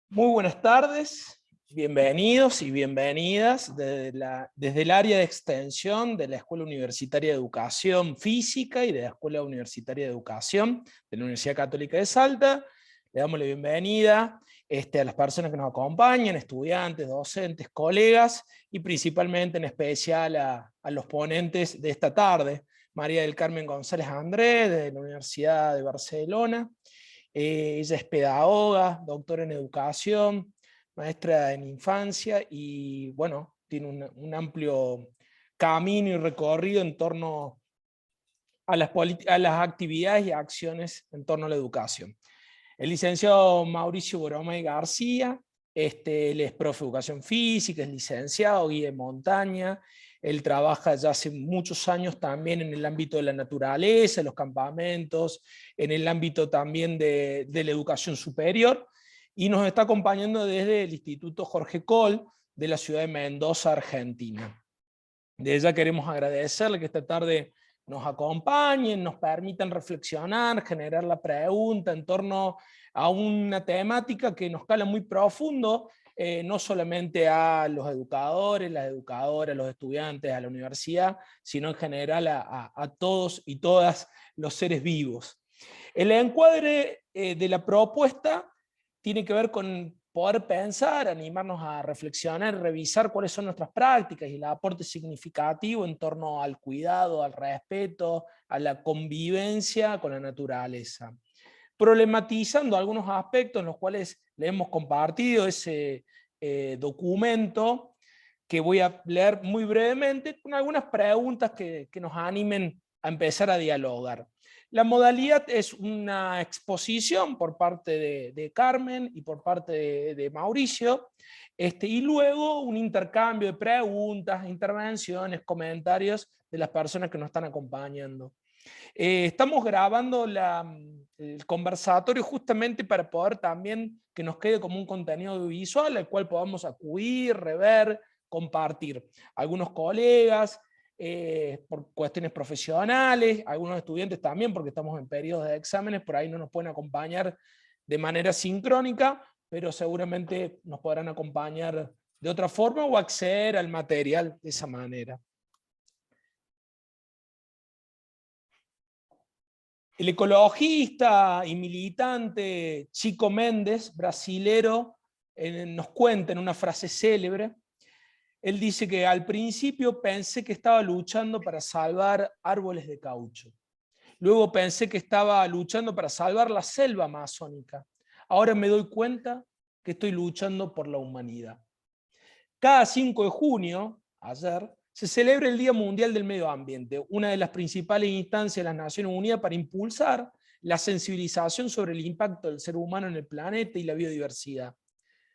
Muy buenas tardes, bienvenidos y bienvenidas desde el área de extensión de la Escuela Universitaria de Educación Física y de la Escuela Universitaria de Educación de la Universidad Católica de Salta. Le damos la bienvenida a las personas que nos acompañan, estudiantes, docentes, colegas y principalmente en especial a los ponentes de esta tarde, María del Carmen González Andrés de la Universidad de Barcelona. Ella es pedagoga, doctora en educación, maestra en infancia y bueno, tiene un amplio camino y recorrido en torno a a las actividades y acciones en torno a la educación. El licenciado Mauricio Boromay García, él es profe de educación física, es licenciado, guía de montaña. Él trabaja ya hace muchos años también en el ámbito de la naturaleza, los campamentos, en el ámbito también de la educación superior, y nos está acompañando desde el Instituto Jorge Coll de la ciudad de Mendoza, Argentina. De ella queremos agradecerle que esta tarde nos acompañen, nos permitan reflexionar, generar la pregunta en torno a una temática que nos cala muy profundo, no solamente a los educadores, las educadoras, los estudiantes, a la universidad, sino en general a todos y todas los seres vivos. El encuadre de la propuesta tiene que ver con poder pensar, animarnos a reflexionar, revisar cuáles son nuestras prácticas y el aporte significativo en torno al cuidado, al respeto, a la convivencia con la naturaleza. Problematizando algunos aspectos en los cuales le hemos compartido ese documento, que voy a leer muy brevemente, con algunas preguntas que nos animen a empezar a dialogar. La modalidad es una exposición por parte de Carmen y por parte de Mauricio, y luego un intercambio de preguntas, intervenciones, comentarios de las personas que nos están acompañando. Estamos grabando el conversatorio justamente para poder también que nos quede como un contenido audiovisual al cual podamos acudir, rever, compartir. Algunos colegas, por cuestiones profesionales, algunos estudiantes también, porque estamos en periodos de exámenes, por ahí no nos pueden acompañar de manera sincrónica, pero seguramente nos podrán acompañar de otra forma o acceder al material de esa manera. El ecologista y militante Chico Mendes, brasilero, nos cuenta en una frase célebre. Él dice que al principio pensé que estaba luchando para salvar árboles de caucho. Luego pensé que estaba luchando para salvar la selva amazónica. Ahora me doy cuenta que estoy luchando por la humanidad. Cada 5 de junio, ayer, se celebra el Día Mundial del Medio Ambiente, una de las principales instancias de las Naciones Unidas para impulsar la sensibilización sobre el impacto del ser humano en el planeta y la biodiversidad.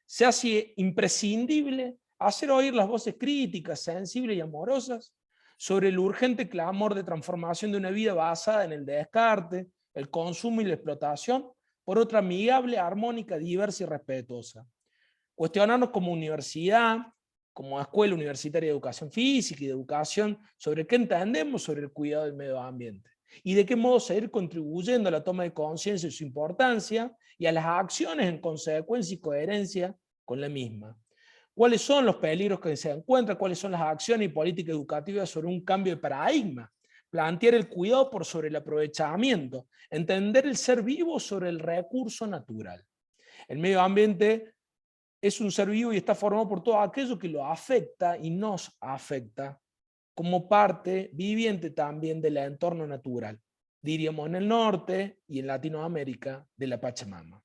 Se hace imprescindible hacer oír las voces críticas, sensibles y amorosas sobre el urgente clamor de transformación de una vida basada en el descarte, el consumo y la explotación por otra amigable, armónica, diversa y respetuosa. Cuestionarnos como universidad, como escuela universitaria de educación física y de educación, sobre qué entendemos sobre el cuidado del medio ambiente y de qué modo seguir contribuyendo a la toma de conciencia de su importancia y a las acciones en consecuencia y coherencia con la misma. ¿Cuáles son los peligros que se encuentran? ¿Cuáles son las acciones y políticas educativas sobre un cambio de paradigma? Plantear el cuidado por sobre el aprovechamiento, entender el ser vivo sobre el recurso natural. El medio ambiente es un ser vivo y está formado por todo aquello que lo afecta y nos afecta como parte viviente también del entorno natural, diríamos en el norte y en Latinoamérica de la Pachamama.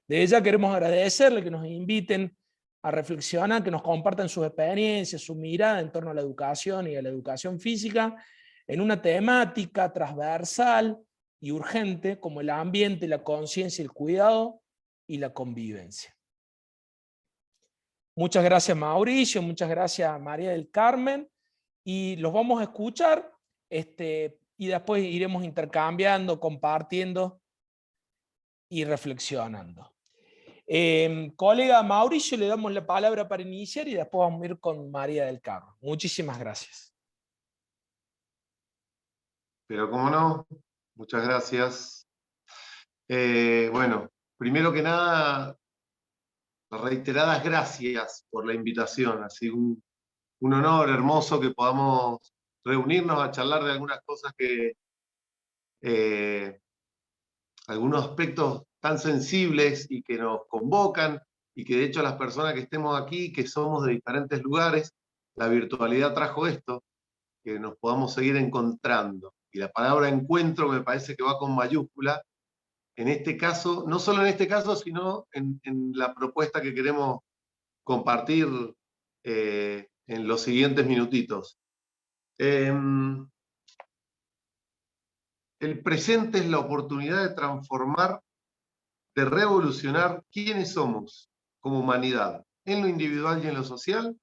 De ella queremos agradecerle que nos inviten a reflexionar, que nos compartan sus experiencias, su mirada en torno a la educación y a la educación física en una temática transversal y urgente como el ambiente, la conciencia, el cuidado y la convivencia. Muchas gracias Mauricio, muchas gracias María del Carmen, y los vamos a escuchar y después iremos intercambiando, compartiendo y reflexionando. Colega Mauricio, le damos la palabra para iniciar y después vamos a ir con María del Carmen. Muchísimas gracias. Pero cómo no, muchas gracias. Bueno, primero que nada, reiteradas gracias por la invitación. Así un honor hermoso que podamos reunirnos a charlar de algunas cosas eh, algunos aspectos tan sensibles y que nos convocan, y que de hecho las personas que estemos aquí, que somos de diferentes lugares, la virtualidad trajo esto, que nos podamos seguir encontrando. Y la palabra encuentro me parece que va con mayúscula, en este caso, no solo en este caso, sino en la propuesta que queremos compartir en los siguientes minutitos. El presente es la oportunidad de transformar, de revolucionar quiénes somos como humanidad, en lo individual y en lo social,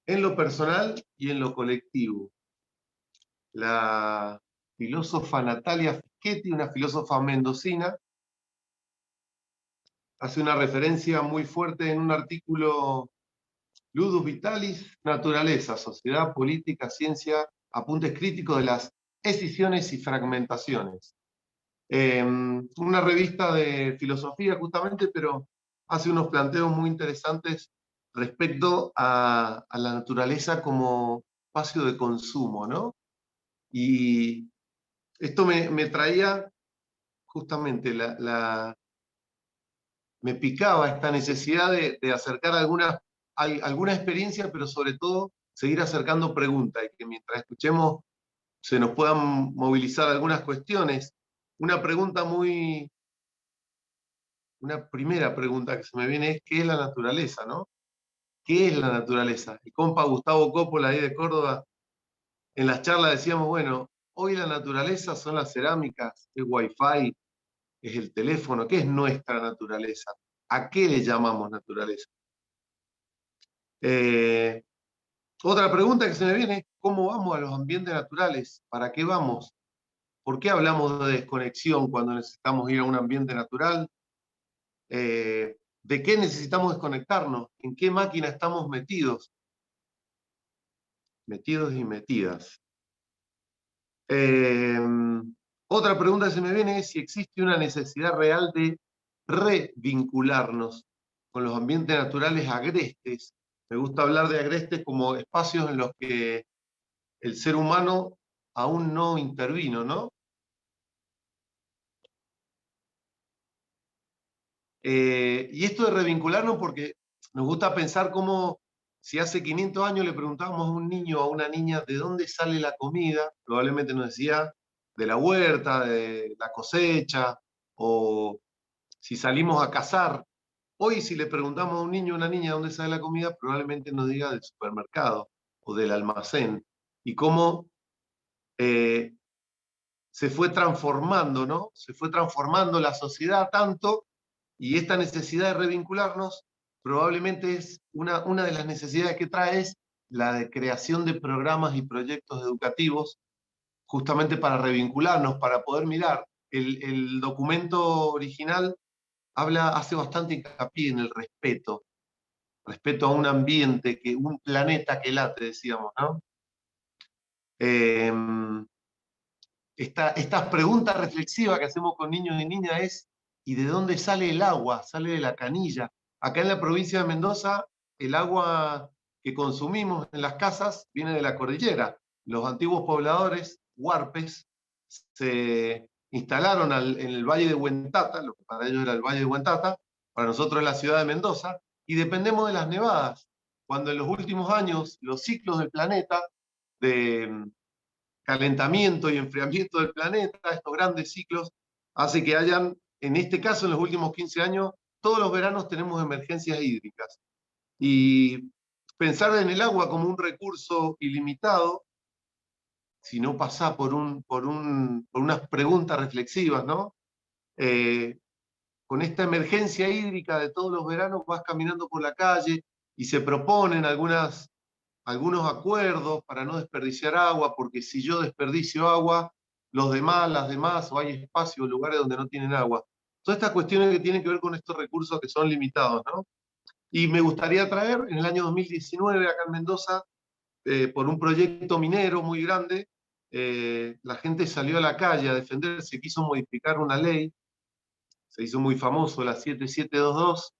en lo personal y en lo colectivo. La filósofa Natalia Fischetti, una filósofa mendocina, hace una referencia muy fuerte en un artículo Ludus Vitalis, Naturaleza, Sociedad, Política, Ciencia, apuntes críticos de las escisiones y fragmentaciones. Una revista de filosofía justamente, pero hace unos planteos muy interesantes respecto a la naturaleza como espacio de consumo, ¿no? Y esto me traía justamente me picaba esta necesidad de acercar alguna experiencia, pero sobre todo seguir acercando preguntas, y que mientras escuchemos se nos puedan movilizar algunas cuestiones. Una primera pregunta que se me viene es: ¿qué es la naturaleza, no? ¿Qué es la naturaleza? El compa Gustavo Coppola, ahí de Córdoba, en las charlas decíamos, bueno, hoy la naturaleza son las cerámicas, el wifi, es el teléfono. ¿Qué es nuestra naturaleza? ¿A qué le llamamos naturaleza? Eh, Otra pregunta que se me viene es: ¿cómo vamos a los ambientes naturales? ¿Para qué vamos? ¿Por qué hablamos de desconexión cuando necesitamos ir a un ambiente natural? ¿De qué necesitamos desconectarnos? ¿En qué máquina estamos metidos? Metidos y metidas. Eh, Otra pregunta que se me viene es si existe una necesidad real de revincularnos con los ambientes naturales agrestes. Me gusta hablar de agrestes como espacios en los que el ser humano aún no intervino, ¿no? Y esto de revincularnos, porque nos gusta pensar cómo, si hace 500 años le preguntábamos a un niño o a una niña de dónde sale la comida, probablemente nos decía de la huerta, de la cosecha, o si salimos a cazar. Hoy, si le preguntamos a un niño o una niña dónde sale la comida, probablemente nos diga del supermercado o del almacén. Y cómo eh, se fue transformando, ¿no? Se fue transformando la sociedad tanto, y esta necesidad de revincularnos probablemente es una de las necesidades que trae, es la de creación de programas y proyectos educativos, justamente para revincularnos, para poder mirar. El documento original hace bastante hincapié en el respeto a un ambiente, un planeta que late, decíamos, ¿no? Eh, estas preguntas reflexivas que hacemos con niños y niñas es: ¿y de dónde sale el agua? Sale de la canilla. Acá en la provincia de Mendoza, el agua que consumimos en las casas viene de la cordillera. Los antiguos pobladores, huarpes, se instalaron en el Valle de Huentata, lo que para ellos era el Valle de Huentata, para nosotros es la ciudad de Mendoza, y dependemos de las nevadas. Cuando en los últimos años los ciclos del planeta, de calentamiento y enfriamiento del planeta, estos grandes ciclos, hace que hayan, en este caso en los últimos 15 años, todos los veranos tenemos emergencias hídricas. Y pensar en el agua como un recurso ilimitado, si no pasa por unas preguntas reflexivas, ¿no? Con esta emergencia hídrica de todos los veranos vas caminando por la calle y se proponen algunos acuerdos para no desperdiciar agua, porque si yo desperdicio agua, los demás, las demás, o hay espacios, lugares donde no tienen agua. Todas estas cuestiones que tienen que ver con estos recursos que son limitados, ¿no? Y me gustaría traer, en el año 2019, acá en Mendoza, por un proyecto minero muy grande, la gente salió a la calle a defenderse, quiso modificar una ley, se hizo muy famoso, la 7722,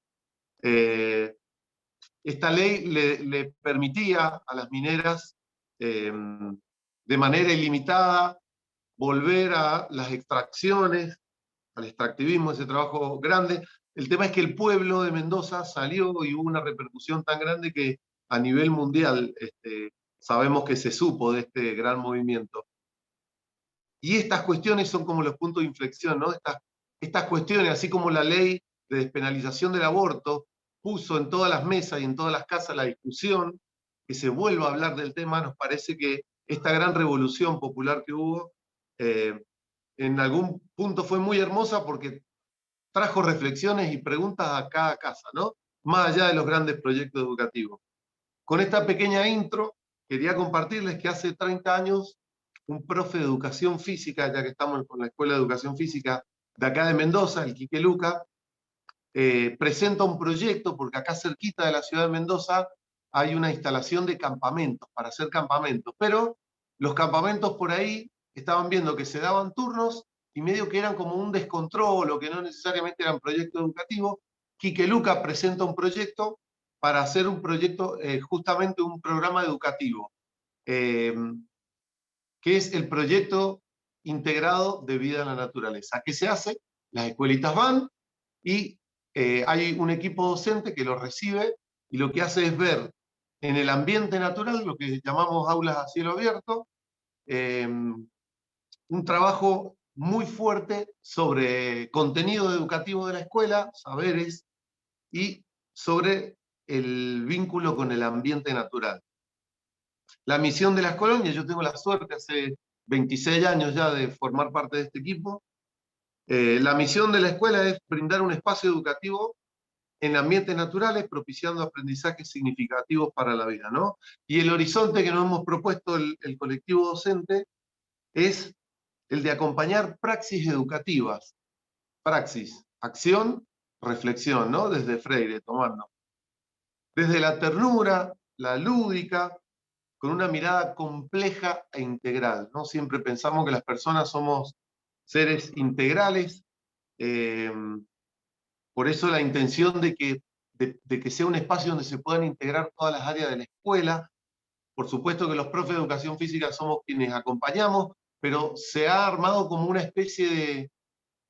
Esta ley le permitía a las mineras de manera ilimitada volver a las extracciones, al extractivismo, ese trabajo grande. El tema es que el pueblo de Mendoza salió y hubo una repercusión tan grande que a nivel mundial sabemos que se supo de este gran movimiento. Y estas cuestiones son como los puntos de inflexión, ¿no? Estas cuestiones, así como la ley de despenalización del aborto puso en todas las mesas y en todas las casas la discusión, que se vuelva a hablar del tema, nos parece que esta gran revolución popular que hubo, en algún punto fue muy hermosa porque trajo reflexiones y preguntas a cada casa, ¿no? Más allá de los grandes proyectos educativos. Con esta pequeña intro, quería compartirles que hace 30 años un profe de educación física, ya que estamos con la Escuela de Educación Física de acá de Mendoza, el Quique Luca, presenta un proyecto, porque acá cerquita de la ciudad de Mendoza hay una instalación de campamentos, para hacer campamentos, pero los campamentos por ahí estaban viendo que se daban turnos y medio que eran como un descontrol o que no necesariamente eran proyectos educativos. Quique Luca presenta un proyecto para hacer un proyecto, justamente un programa educativo, que es el proyecto integrado de vida en la naturaleza. ¿Qué se hace? Las escuelitas van y hay un equipo docente que lo recibe y lo que hace es ver en el ambiente natural, lo que llamamos aulas a cielo abierto, un trabajo muy fuerte sobre contenido educativo de la escuela, saberes, y sobre el vínculo con el ambiente natural. La misión de las colonias, yo tengo la suerte hace 26 años ya de formar parte de este equipo. La misión de la escuela es brindar un espacio educativo en ambientes naturales, propiciando aprendizajes significativos para la vida, ¿no? Y el horizonte que nos hemos propuesto el colectivo docente es el de acompañar praxis educativas. Praxis, acción, reflexión, ¿no? Desde Freire, tomando. Desde la ternura, la lúdica, con una mirada compleja e integral, ¿no? Siempre pensamos que las personas somos seres integrales, por eso la intención de que sea un espacio donde se puedan integrar todas las áreas de la escuela. Por supuesto que los profes de educación física somos quienes acompañamos, pero se ha armado como una especie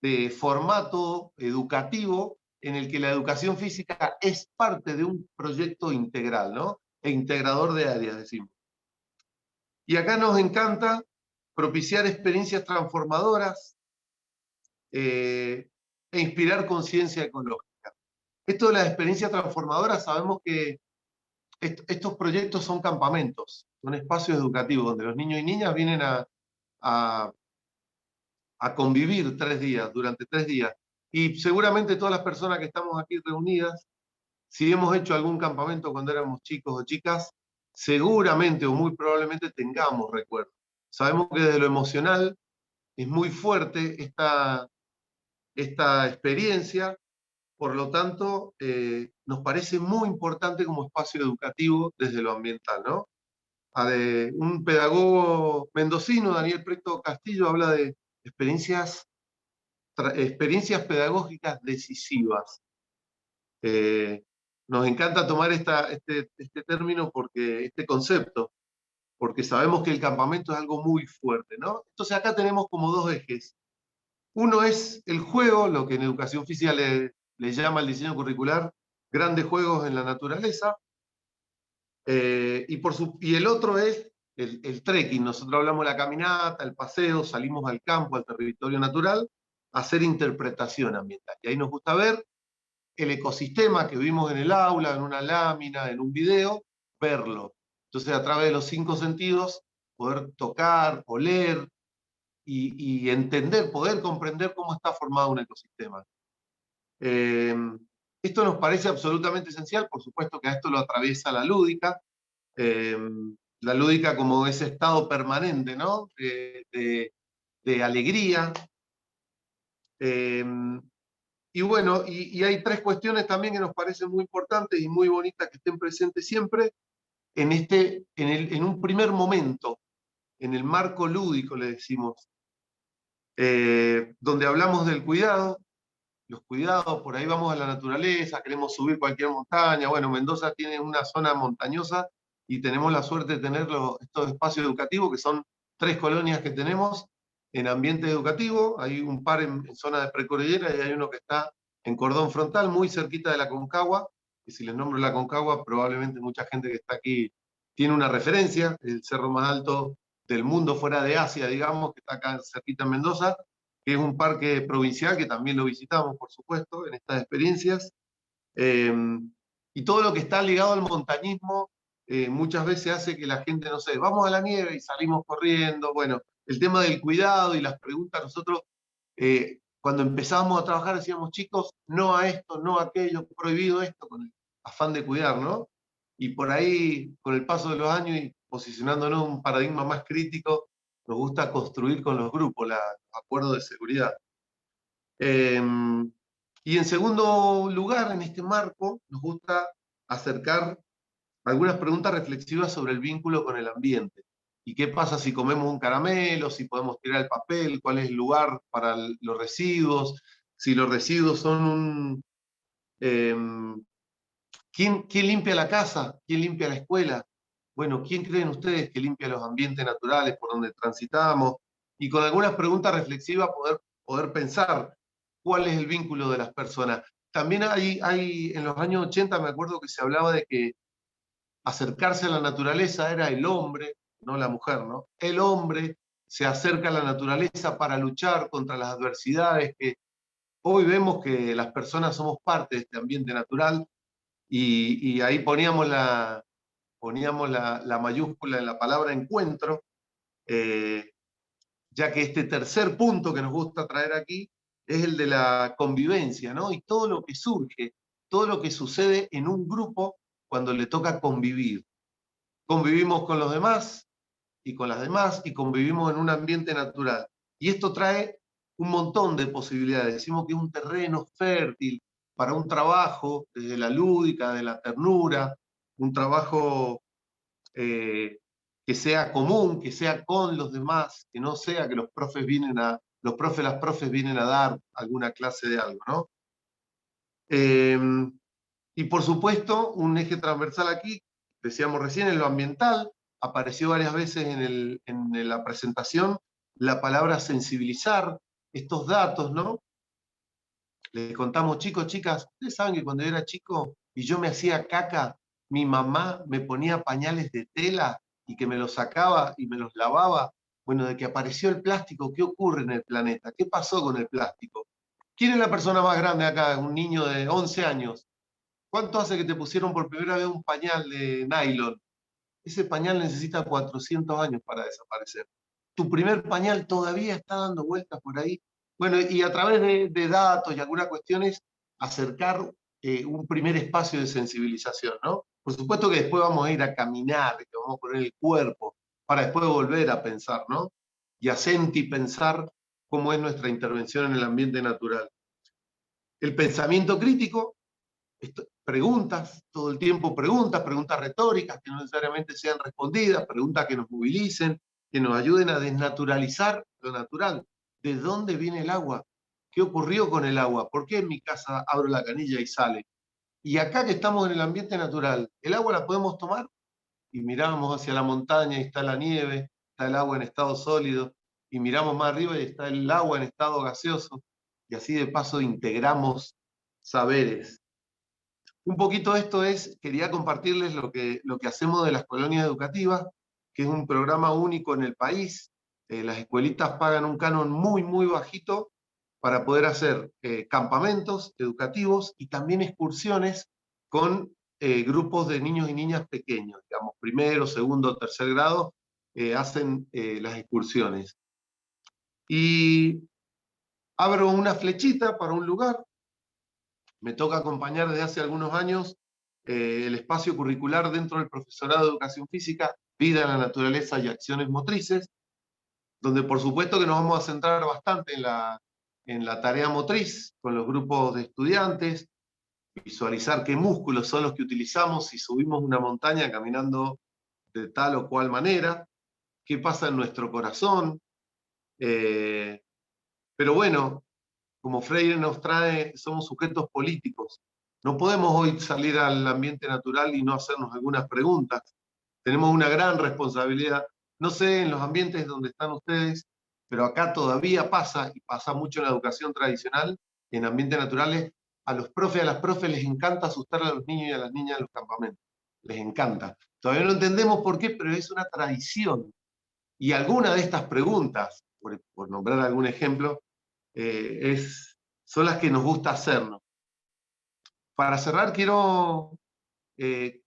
de formato educativo en el que la educación física es parte de un proyecto integral, ¿no? E integrador de áreas, decimos. Y acá nos encanta propiciar experiencias transformadoras e inspirar conciencia ecológica. Esto de las experiencias transformadoras, sabemos que estos proyectos son campamentos, son espacios educativos donde los niños y niñas vienen a, a convivir 3 días, durante 3 días. Y seguramente todas las personas que estamos aquí reunidas, si hemos hecho algún campamento cuando éramos chicos o chicas, seguramente o muy probablemente tengamos recuerdos. Sabemos que desde lo emocional es muy fuerte esta experiencia, por lo tanto, nos parece muy importante como espacio educativo desde lo ambiental, ¿no? Un pedagogo mendocino, Daniel Preto Castillo, habla de experiencias pedagógicas decisivas. Nos encanta tomar este término, este concepto, porque sabemos que el campamento es algo muy fuerte, ¿no? Entonces acá tenemos como 2 ejes. Uno es el juego, lo que en educación física le llama el diseño curricular, grandes juegos en la naturaleza, y el otro es el trekking. Nosotros hablamos de la caminata, el paseo, salimos al campo, al territorio natural, a hacer interpretación ambiental. Y ahí nos gusta ver el ecosistema que vimos en el aula, en una lámina, en un video, verlo. Entonces, a través de los 5 sentidos, poder tocar, oler y entender, poder comprender cómo está formado un ecosistema. Esto nos parece absolutamente esencial, por supuesto que a esto lo atraviesa la lúdica, la lúdica como ese estado permanente, ¿no? de alegría. Y bueno, y hay 3 cuestiones también que nos parecen muy importantes y muy bonitas que estén presentes siempre en un primer momento, en el marco lúdico, le decimos, donde hablamos del cuidado, los cuidados, por ahí vamos a la naturaleza, queremos subir cualquier montaña. Bueno, Mendoza tiene una zona montañosa y tenemos la suerte de tener estos espacios educativos, que son 3 colonias que tenemos en ambiente educativo. Hay un par en zona de precordillera y hay uno que está en cordón frontal, muy cerquita de la Concagua, y si les nombro la Concagua, probablemente mucha gente que está aquí tiene una referencia, el cerro más alto del mundo fuera de Asia, digamos, que está acá cerquita en Mendoza, que es un parque provincial que también lo visitamos, por supuesto, en estas experiencias. Eh, y todo lo que está ligado al montañismo muchas veces hace que la gente, no sé, vamos a la nieve y salimos corriendo. Bueno, el tema del cuidado y las preguntas, nosotros cuando empezábamos a trabajar decíamos, chicos, no a esto, no a aquello, prohibido esto, con el afán de cuidar, ¿no? Y por ahí, con el paso de los años y posicionándonos en un paradigma más crítico, nos gusta construir con los grupos los acuerdos de seguridad. Eh, y en segundo lugar, en este marco, nos gusta acercar algunas preguntas reflexivas sobre el vínculo con el ambiente. ¿Y qué pasa si comemos un caramelo? ¿Si podemos tirar el papel? ¿Cuál es el lugar para los residuos? Si los residuos son un... Eh, ¿quién limpia la casa? ¿Quién limpia la escuela? Bueno, ¿quién creen ustedes que limpia los ambientes naturales por donde transitamos? Y con algunas preguntas reflexivas poder pensar cuál es el vínculo de las personas. También en los años 80 me acuerdo que se hablaba de que acercarse a la naturaleza era el hombre, no la mujer, ¿no? El hombre se acerca a la naturaleza para luchar contra las adversidades, que hoy vemos que las personas somos parte de este ambiente natural, y ahí poníamos la mayúscula en la palabra encuentro, eh, ya que este tercer punto que nos gusta traer aquí es el de la convivencia, ¿no? Y todo lo que surge, todo lo que sucede en un grupo cuando le toca convivir. Convivimos con los demás y con las demás y convivimos en un ambiente natural. Y esto trae un montón de posibilidades. Decimos que es un terreno fértil para un trabajo desde la lúdica, de la ternura, un trabajo que sea común, que sea con los demás, que no sea que las profes vienen a dar alguna clase de algo, ¿no? Eh, y por supuesto, un eje transversal aquí, decíamos recién, en lo ambiental, apareció varias veces en la presentación la palabra sensibilizar, estos datos, ¿no? Les contamos, chicos, chicas, ustedes saben que cuando yo era chico y yo me hacía caca, mi mamá me ponía pañales de tela y que me los sacaba y me los lavaba. Bueno, de que apareció el plástico, ¿qué ocurre en el planeta? ¿Qué pasó con el plástico? ¿Quién es la persona más grande acá? Un niño de 11 años. ¿Cuánto hace que te pusieron por primera vez un pañal de nylon? Ese pañal necesita 400 años para desaparecer. Tu primer pañal todavía está dando vueltas por ahí. Bueno, y a través de datos y algunas cuestiones, acercar un primer espacio de sensibilización, ¿no? Por supuesto que después vamos a ir a caminar, que vamos a poner el cuerpo, para después volver a pensar, ¿no? Y a sentir pensar cómo es nuestra intervención en el ambiente natural. El pensamiento crítico, preguntas, todo el tiempo preguntas retóricas que no necesariamente sean respondidas, preguntas que nos movilicen, que nos ayuden a desnaturalizar lo natural. ¿De dónde viene el agua? ¿Qué ocurrió con el agua? ¿Por qué en mi casa abro la canilla y sale? Y acá que estamos en el ambiente natural, ¿el agua la podemos tomar? Y miramos hacia la montaña y está la nieve, está el agua en estado sólido, y miramos más arriba y está el agua en estado gaseoso, y así de paso integramos saberes. Un poquito esto quería compartirles lo que hacemos de las colonias educativas, que es un programa único en el país. Las escuelitas pagan un canon muy, muy bajito para poder hacer campamentos educativos y también excursiones con grupos de niños y niñas pequeños, digamos, primero, segundo, tercer grado, hacen las excursiones. Y abro una flechita para un lugar. Me toca acompañar desde hace algunos años el espacio curricular dentro del profesorado de educación física, vida en la naturaleza y acciones motrices, donde por supuesto que nos vamos a centrar bastante en la tarea motriz con los grupos de estudiantes, visualizar qué músculos son los que utilizamos si subimos una montaña caminando de tal o cual manera, qué pasa en nuestro corazón. Pero bueno, como Freire nos trae, somos sujetos políticos. No podemos hoy salir al ambiente natural y no hacernos algunas preguntas. Tenemos una gran responsabilidad. No sé en los ambientes donde están ustedes, pero acá todavía pasa, y pasa mucho en la educación tradicional, en ambientes naturales, a los profes, a las profes les encanta asustar a los niños y a las niñas en los campamentos. Les encanta. Todavía no entendemos por qué, pero es una tradición. Y alguna de estas preguntas, por nombrar algún ejemplo, son las que nos gusta hacernos. Para cerrar, quiero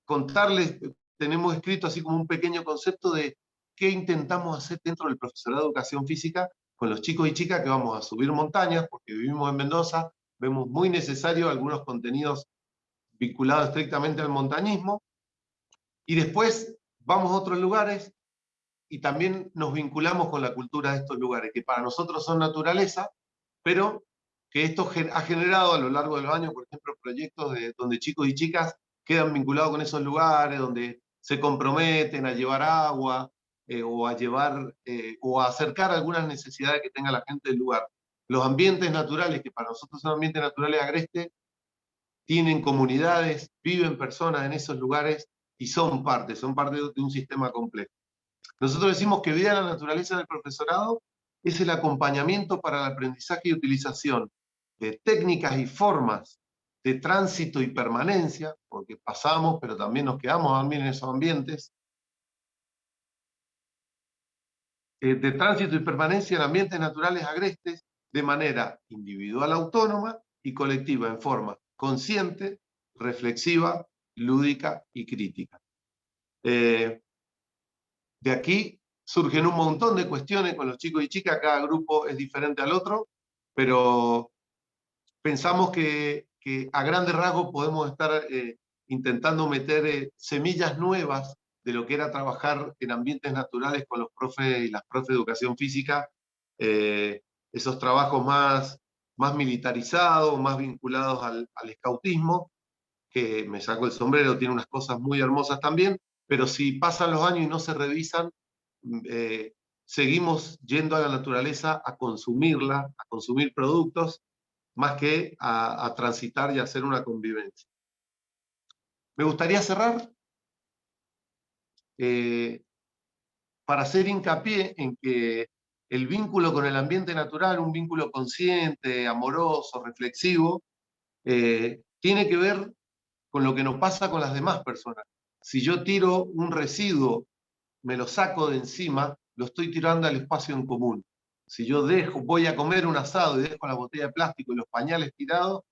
contarles, tenemos escrito así como un pequeño concepto de qué intentamos hacer dentro del profesorado de educación física con los chicos y chicas que vamos a subir montañas, porque vivimos en Mendoza, vemos muy necesario algunos contenidos vinculados estrictamente al montañismo, y después vamos a otros lugares y también nos vinculamos con la cultura de estos lugares, que para nosotros son naturaleza, pero que esto ha generado a lo largo de los años, por ejemplo, proyectos donde chicos y chicas quedan vinculados con esos lugares, donde se comprometen a llevar agua, o a llevar, o a acercar algunas necesidades que tenga la gente del lugar. Los ambientes naturales, que para nosotros son ambientes naturales agrestes, tienen comunidades, viven personas en esos lugares y son parte de un sistema complejo. Nosotros decimos que vida en la naturaleza del profesorado es el acompañamiento para el aprendizaje y utilización de técnicas y formas de tránsito y permanencia, porque pasamos, pero también nos quedamos también en esos ambientes, de tránsito y permanencia en ambientes naturales agrestes de manera individual autónoma y colectiva, en forma consciente, reflexiva, lúdica y crítica. De aquí surgen un montón de cuestiones con los chicos y chicas, cada grupo es diferente al otro, pero pensamos que a grandes rasgos podemos estar intentando meter semillas nuevas de lo que era trabajar en ambientes naturales con los profes y las profes de educación física, esos trabajos más militarizados, más vinculados al escautismo, que me saco el sombrero, tiene unas cosas muy hermosas también, pero si pasan los años y no se revisan, seguimos yendo a la naturaleza a consumirla, a consumir productos, más que a transitar y a hacer una convivencia. Me gustaría cerrar para hacer hincapié en que el vínculo con el ambiente natural, un vínculo consciente, amoroso, reflexivo, tiene que ver con lo que nos pasa con las demás personas. Si yo tiro un residuo, me lo saco de encima, lo estoy tirando al espacio en común. Si yo voy a comer un asado y dejo la botella de plástico y los pañales tirados,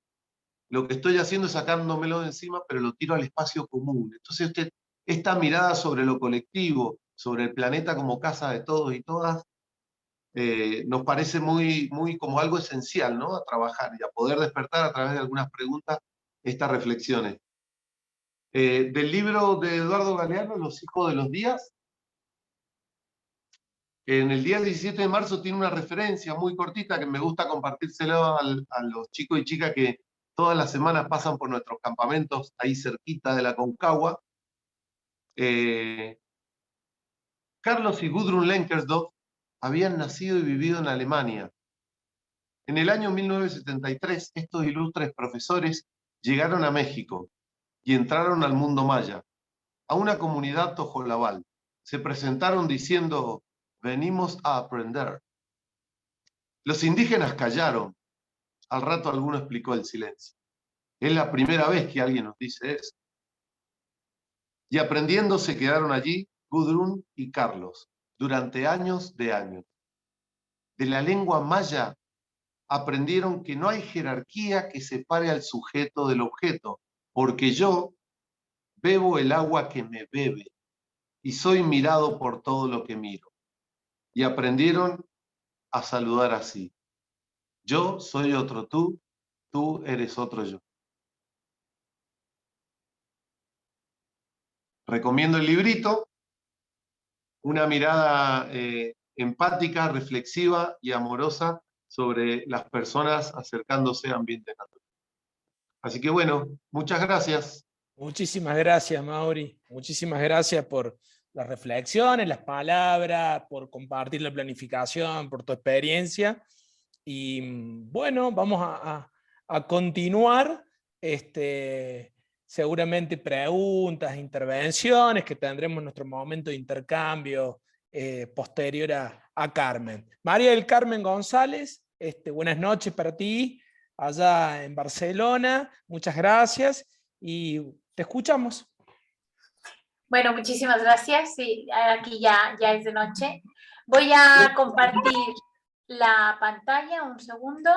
lo que estoy haciendo es sacándomelo de encima, pero lo tiro al espacio común. Entonces, esta mirada sobre lo colectivo, sobre el planeta como casa de todos y todas, nos parece muy como algo esencial, ¿no? A trabajar y a poder despertar a través de algunas preguntas estas reflexiones. Del libro de Eduardo Galeano, Los hijos de los días, en el día 17 de marzo tiene una referencia muy cortita que me gusta compartírselo a los chicos y chicas que todas las semanas pasan por nuestros campamentos ahí cerquita de la Concagua. Carlos y Gudrun Lenkersdorf habían nacido y vivido en Alemania. En el año 1973, estos ilustres profesores llegaron a México y entraron al mundo maya, a una comunidad tojolabal. Se presentaron diciendo: venimos a aprender. Los indígenas callaron. Al rato alguno explicó el silencio. Es la primera vez que alguien nos dice eso. Y aprendiendo se quedaron allí Gudrun y Carlos, durante años de años. De la lengua maya aprendieron que no hay jerarquía que separe al sujeto del objeto, porque yo bebo el agua que me bebe y soy mirado por todo lo que miro. Y aprendieron a saludar así: yo soy otro tú, tú eres otro yo. Recomiendo el librito, una mirada empática, reflexiva y amorosa sobre las personas acercándose a ambientes naturales. Así que bueno, muchas gracias. Muchísimas gracias, Mauri. Muchísimas gracias por las reflexiones, las palabras, por compartir la planificación, por tu experiencia. Y bueno, vamos a continuar, seguramente preguntas, intervenciones, que tendremos nuestro momento de intercambio posterior a Carmen. María del Carmen González, buenas noches para ti, allá en Barcelona, muchas gracias y te escuchamos. Bueno, muchísimas gracias. Sí, aquí ya es de noche. Voy a compartir la pantalla, un segundo.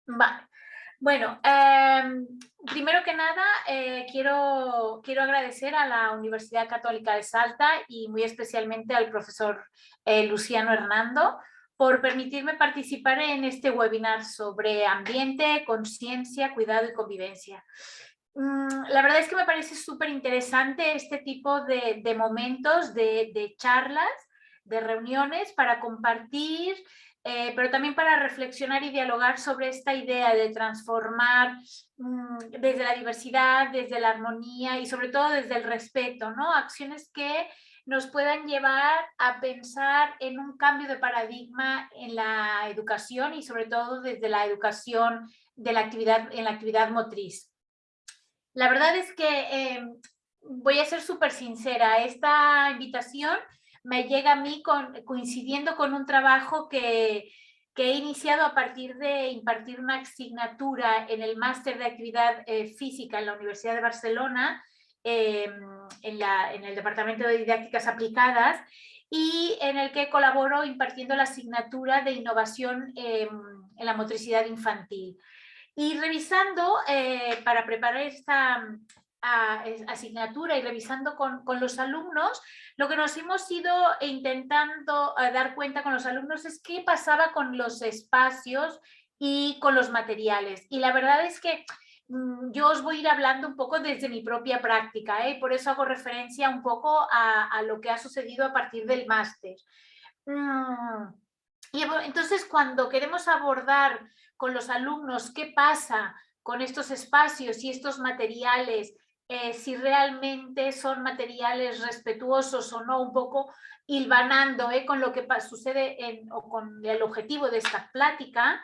Vale. Bueno, primero que nada quiero agradecer a la Universidad Católica de Salta y muy especialmente al profesor Luciano Hernando por permitirme participar en este webinar sobre ambiente, conciencia, cuidado y convivencia. La verdad es que me parece súper interesante este tipo de momentos, de charlas, de reuniones para compartir, pero también para reflexionar y dialogar sobre esta idea de transformar desde la diversidad, desde la armonía y sobre todo desde el respeto, ¿no? Acciones que nos puedan llevar a pensar en un cambio de paradigma en la educación y sobre todo desde la educación de la actividad, en la actividad motriz. La verdad es que voy a ser súper sincera, esta invitación me llega a mí coincidiendo con un trabajo que he iniciado a partir de impartir una asignatura en el máster de actividad física en la Universidad de Barcelona, en el Departamento de Didácticas Aplicadas, y en el que colaboro impartiendo la asignatura de innovación en la motricidad infantil. Y revisando, para preparar esta asignatura y revisando con los alumnos, lo que nos hemos ido intentando dar cuenta con los alumnos es qué pasaba con los espacios y con los materiales. Y la verdad es que yo os voy a ir hablando un poco desde mi propia práctica, y por eso hago referencia un poco a lo que ha sucedido a partir del máster. Y entonces, cuando queremos abordar con los alumnos qué pasa con estos espacios y estos materiales, si realmente son materiales respetuosos o no, un poco hilvanando con lo que sucede o con el objetivo de esta plática,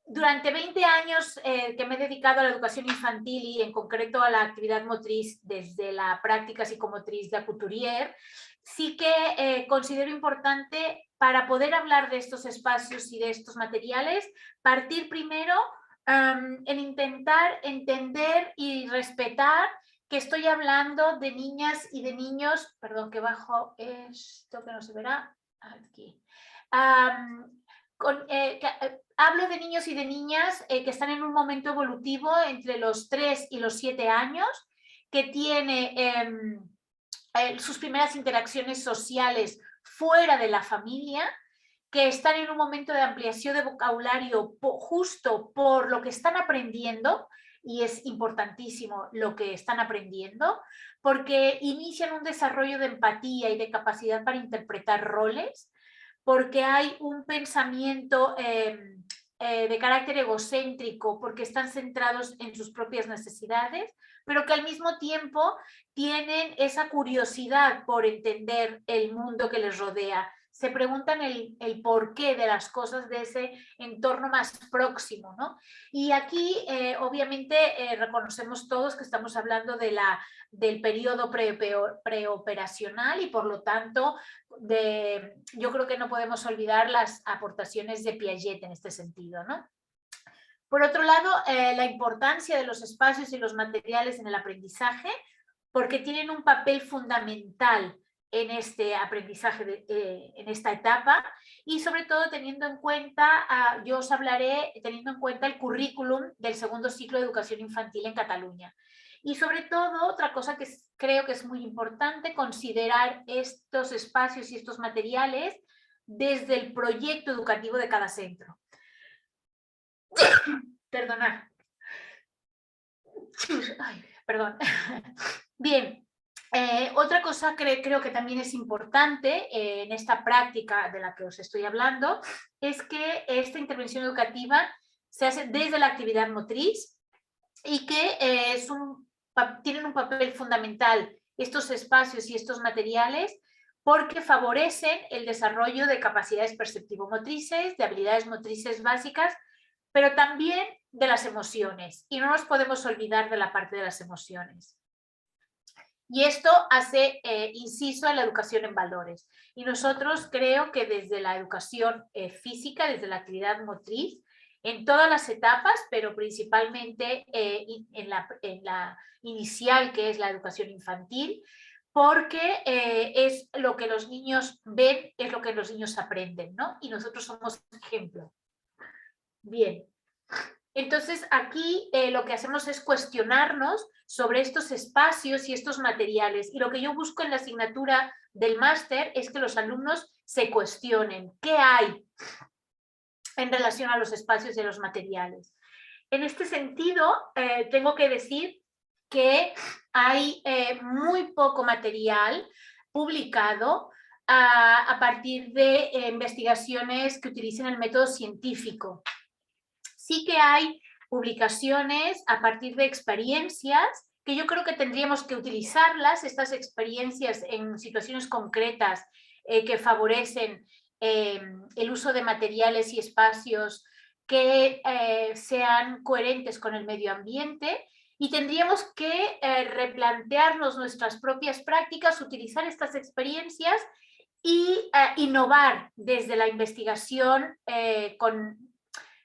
durante 20 años que me he dedicado a la educación infantil y en concreto a la actividad motriz desde la práctica psicomotriz de Couturier, sí que considero importante, para poder hablar de estos espacios y de estos materiales, partir primero en intentar entender y respetar que estoy hablando de niñas y de niños, perdón que bajo esto que no se verá, aquí. Hablo de niños y de niñas que están en un momento evolutivo entre los 3 y los 7 años, que tiene sus primeras interacciones sociales fuera de la familia, que están en un momento de ampliación de vocabulario justo por lo que están aprendiendo, y es importantísimo lo que están aprendiendo, porque inician un desarrollo de empatía y de capacidad para interpretar roles, porque hay un pensamiento de carácter egocéntrico, porque están centrados en sus propias necesidades, pero que al mismo tiempo tienen esa curiosidad por entender el mundo que les rodea. Se preguntan el porqué de las cosas de ese entorno más próximo, ¿no? Y aquí, obviamente, reconocemos todos que estamos hablando del periodo preoperacional y, por lo tanto, yo creo que no podemos olvidar las aportaciones de Piaget en este sentido, ¿no? Por otro lado, la importancia de los espacios y los materiales en el aprendizaje, porque tienen un papel fundamental en este aprendizaje, en esta etapa, y sobre todo teniendo en cuenta, yo os hablaré teniendo en cuenta el currículum del segundo ciclo de educación infantil en Cataluña. Y sobre todo, otra cosa que creo que es muy importante, considerar estos espacios y estos materiales desde el proyecto educativo de cada centro. Perdonad. Ay, perdón. Bien, otra cosa que creo que también es importante en esta práctica de la que os estoy hablando es que esta intervención educativa se hace desde la actividad motriz y que es un tienen un papel fundamental estos espacios y estos materiales porque favorecen el desarrollo de capacidades perceptivo-motrices, de habilidades motrices básicas, pero también de las emociones. Y no nos podemos olvidar de la parte de las emociones. Y esto hace inciso en la educación en valores. Y nosotros creo que desde la educación física, desde la actividad motriz, en todas las etapas, pero principalmente en la inicial, que es la educación infantil, porque es lo que los niños ven, es lo que los niños aprenden, ¿no? Y nosotros somos ejemplo. Bien. Entonces aquí lo que hacemos es cuestionarnos sobre estos espacios y estos materiales. Y lo que yo busco en la asignatura del máster es que los alumnos se cuestionen qué hay en relación a los espacios y a los materiales. En este sentido, tengo que decir que hay muy poco material publicado a partir de investigaciones que utilicen el método científico. Sí que hay publicaciones a partir de experiencias que yo creo que tendríamos que utilizarlas, estas experiencias en situaciones concretas que favorecen el uso de materiales y espacios que sean coherentes con el medio ambiente, y tendríamos que replantearnos nuestras propias prácticas, utilizar estas experiencias y innovar desde la investigación con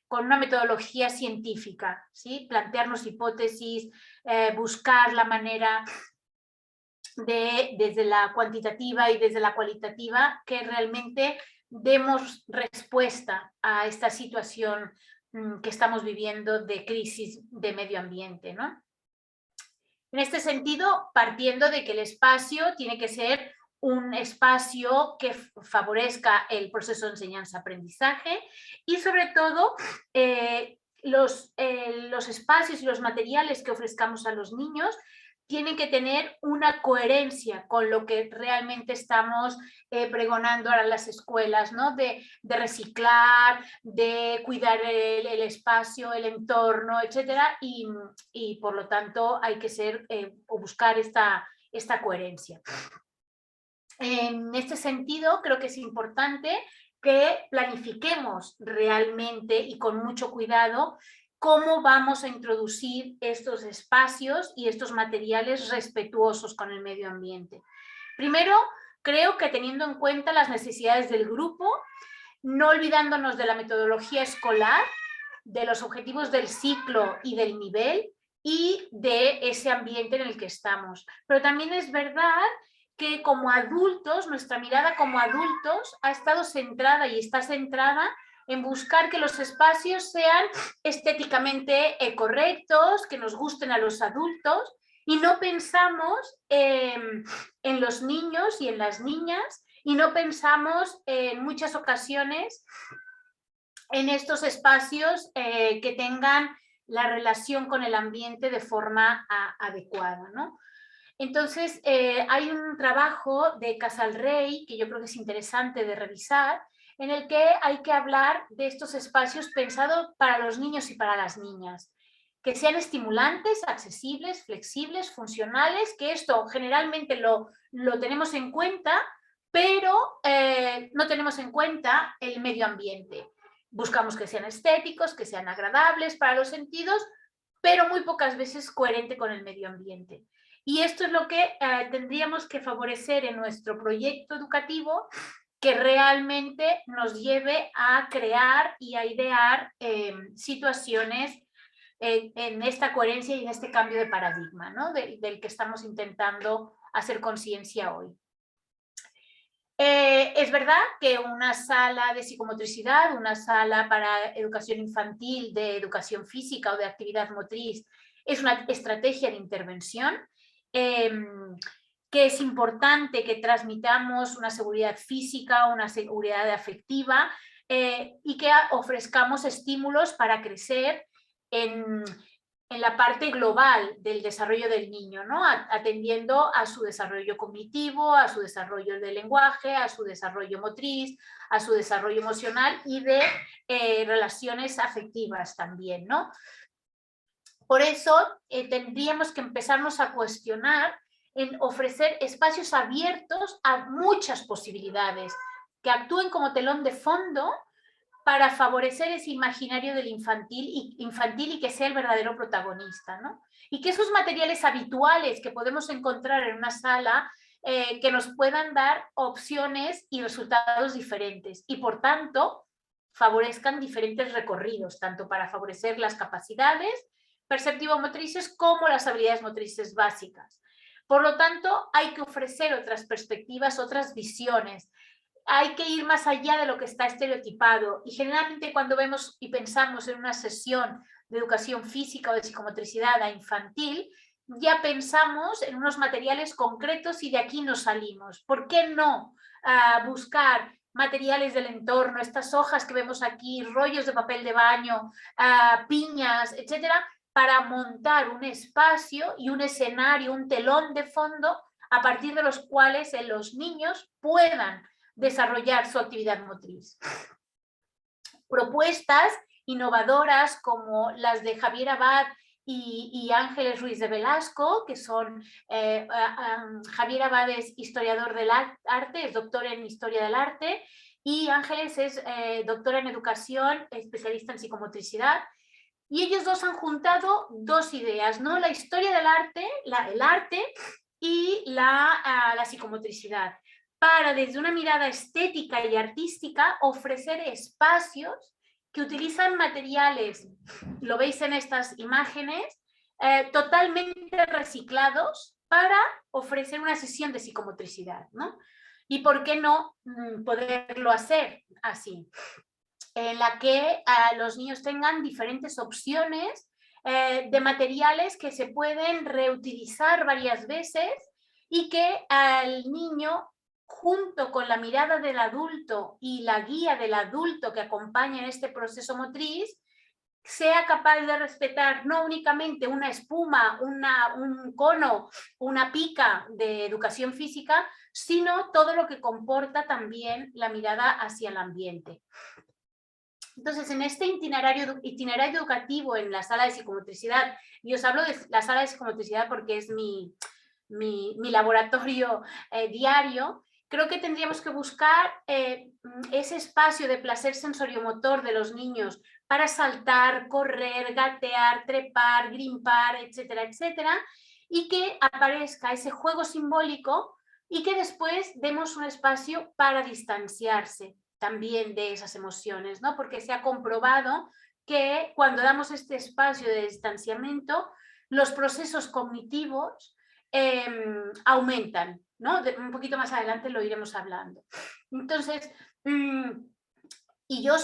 una metodología científica, ¿sí? Plantearnos hipótesis, buscar la manera desde la cuantitativa y desde la cualitativa, que realmente demos respuesta a esta situación que estamos viviendo de crisis de medio ambiente, ¿no? En este sentido, partiendo de que el espacio tiene que ser un espacio que favorezca el proceso de enseñanza-aprendizaje y sobre todo los espacios y los materiales que ofrezcamos a los niños tienen que tener una coherencia con lo que realmente estamos pregonando ahora en las escuelas, ¿no? De reciclar, de cuidar el espacio, el entorno, etcétera, y por lo tanto hay que ser o buscar esta coherencia. En este sentido, creo que es importante que planifiquemos realmente y con mucho cuidado cómo vamos a introducir estos espacios y estos materiales respetuosos con el medio ambiente. Primero, creo que teniendo en cuenta las necesidades del grupo, no olvidándonos de la metodología escolar, de los objetivos del ciclo y del nivel y de ese ambiente en el que estamos. Pero también es verdad que como adultos, nuestra mirada como adultos ha estado centrada y está centrada en buscar que los espacios sean estéticamente correctos, que nos gusten a los adultos, y no pensamos en los niños y en las niñas, y no pensamos en muchas ocasiones en estos espacios que tengan la relación con el ambiente de forma adecuada, ¿no? Entonces, hay un trabajo de Casalrey que yo creo que es interesante de revisar, en el que hay que hablar de estos espacios pensados para los niños y para las niñas, que sean estimulantes, accesibles, flexibles, funcionales, que esto generalmente lo tenemos en cuenta, pero no tenemos en cuenta el medio ambiente. Buscamos que sean estéticos, que sean agradables para los sentidos, pero muy pocas veces coherente con el medio ambiente. Y esto es lo que tendríamos que favorecer en nuestro proyecto educativo, que realmente nos lleve a crear y a idear situaciones en esta coherencia y en este cambio de paradigma, ¿no? del que estamos intentando hacer conciencia hoy. Es verdad que una sala de psicomotricidad, una sala para educación infantil, de educación física o de actividad motriz, es una estrategia de intervención, que es importante que transmitamos una seguridad física, una seguridad afectiva y que ofrezcamos estímulos para crecer en la parte global del desarrollo del niño, ¿no? Atendiendo a su desarrollo cognitivo, a su desarrollo del lenguaje, a su desarrollo motriz, a su desarrollo emocional y de relaciones afectivas también, ¿no? Por eso tendríamos que empezarnos a cuestionar en ofrecer espacios abiertos a muchas posibilidades, que actúen como telón de fondo para favorecer ese imaginario del infantil y que sea el verdadero protagonista, ¿no? Y que esos materiales habituales que podemos encontrar en una sala que nos puedan dar opciones y resultados diferentes y por tanto favorezcan diferentes recorridos, tanto para favorecer las capacidades perceptivo-motrices como las habilidades motrices básicas. Por lo tanto, hay que ofrecer otras perspectivas, otras visiones. Hay que ir más allá de lo que está estereotipado y generalmente cuando vemos y pensamos en una sesión de educación física o de psicomotricidad a infantil, ya pensamos en unos materiales concretos y de aquí nos salimos. ¿Por qué no buscar materiales del entorno, estas hojas que vemos aquí, rollos de papel de baño, piñas, etcétera, para montar un espacio y un escenario, un telón de fondo a partir de los cuales los niños puedan desarrollar su actividad motriz? Propuestas innovadoras como las de Javier Abad y Ángeles Ruiz de Velasco, que son, Javier Abad es historiador del arte, es doctor en historia del arte, y Ángeles es doctora en educación, especialista en psicomotricidad, y ellos dos han juntado dos ideas, ¿no? La historia del arte, el arte y la psicomotricidad, para desde una mirada estética y artística ofrecer espacios que utilizan materiales, lo veis en estas imágenes, totalmente reciclados para ofrecer una sesión de psicomotricidad, ¿no? Y por qué no poderlo hacer así, en la que los niños tengan diferentes opciones de materiales que se pueden reutilizar varias veces y que al niño, junto con la mirada del adulto y la guía del adulto que acompaña en este proceso motriz, sea capaz de respetar no únicamente una espuma, un cono, una pica de educación física, sino todo lo que comporta también la mirada hacia el ambiente. Entonces, en este itinerario educativo en la sala de psicomotricidad, y os hablo de la sala de psicomotricidad porque es mi laboratorio diario, creo que tendríamos que buscar ese espacio de placer sensoriomotor de los niños para saltar, correr, gatear, trepar, grimpar, etcétera, etcétera, y que aparezca ese juego simbólico y que después demos un espacio para distanciarse también de esas emociones, ¿no? Porque se ha comprobado que cuando damos este espacio de distanciamiento, los procesos cognitivos aumentan, ¿no? Un poquito más adelante lo iremos hablando. Entonces, y yo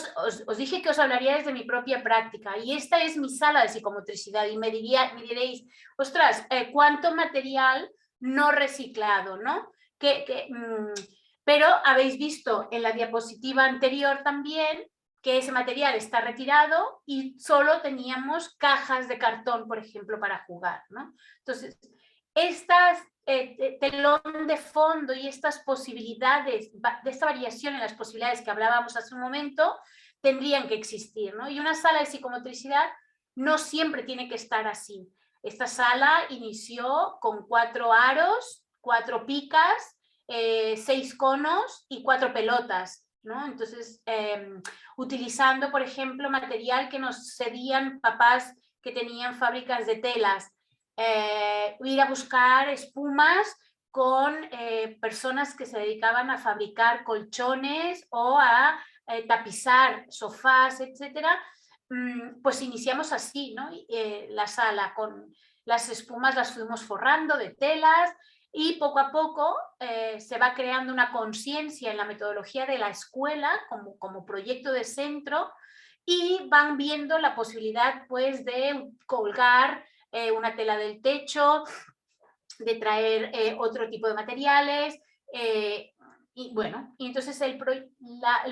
os dije que os hablaría desde mi propia práctica, y esta es mi sala de psicomotricidad, y me diréis, ostras, ¿cuánto material no reciclado, no? Pero habéis visto en la diapositiva anterior también que ese material está retirado y solo teníamos cajas de cartón, por ejemplo, para jugar, ¿no? Entonces, estas telón de fondo y estas posibilidades, de esta variación en las posibilidades que hablábamos hace un momento, tendrían que existir, ¿no? Y una sala de psicomotricidad no siempre tiene que estar así. Esta sala inició con 4 aros, 4 picas, 6 conos y 4 pelotas, ¿no? Entonces, utilizando, por ejemplo, material que nos cedían papás que tenían fábricas de telas, ir a buscar espumas con personas que se dedicaban a fabricar colchones o a tapizar sofás, etcétera. Pues iniciamos así, ¿no? La sala con las espumas las fuimos forrando de telas y poco a poco se va creando una conciencia en la metodología de la escuela como proyecto de centro y van viendo la posibilidad pues de colgar una tela del techo, de traer otro tipo de materiales, y bueno, y entonces el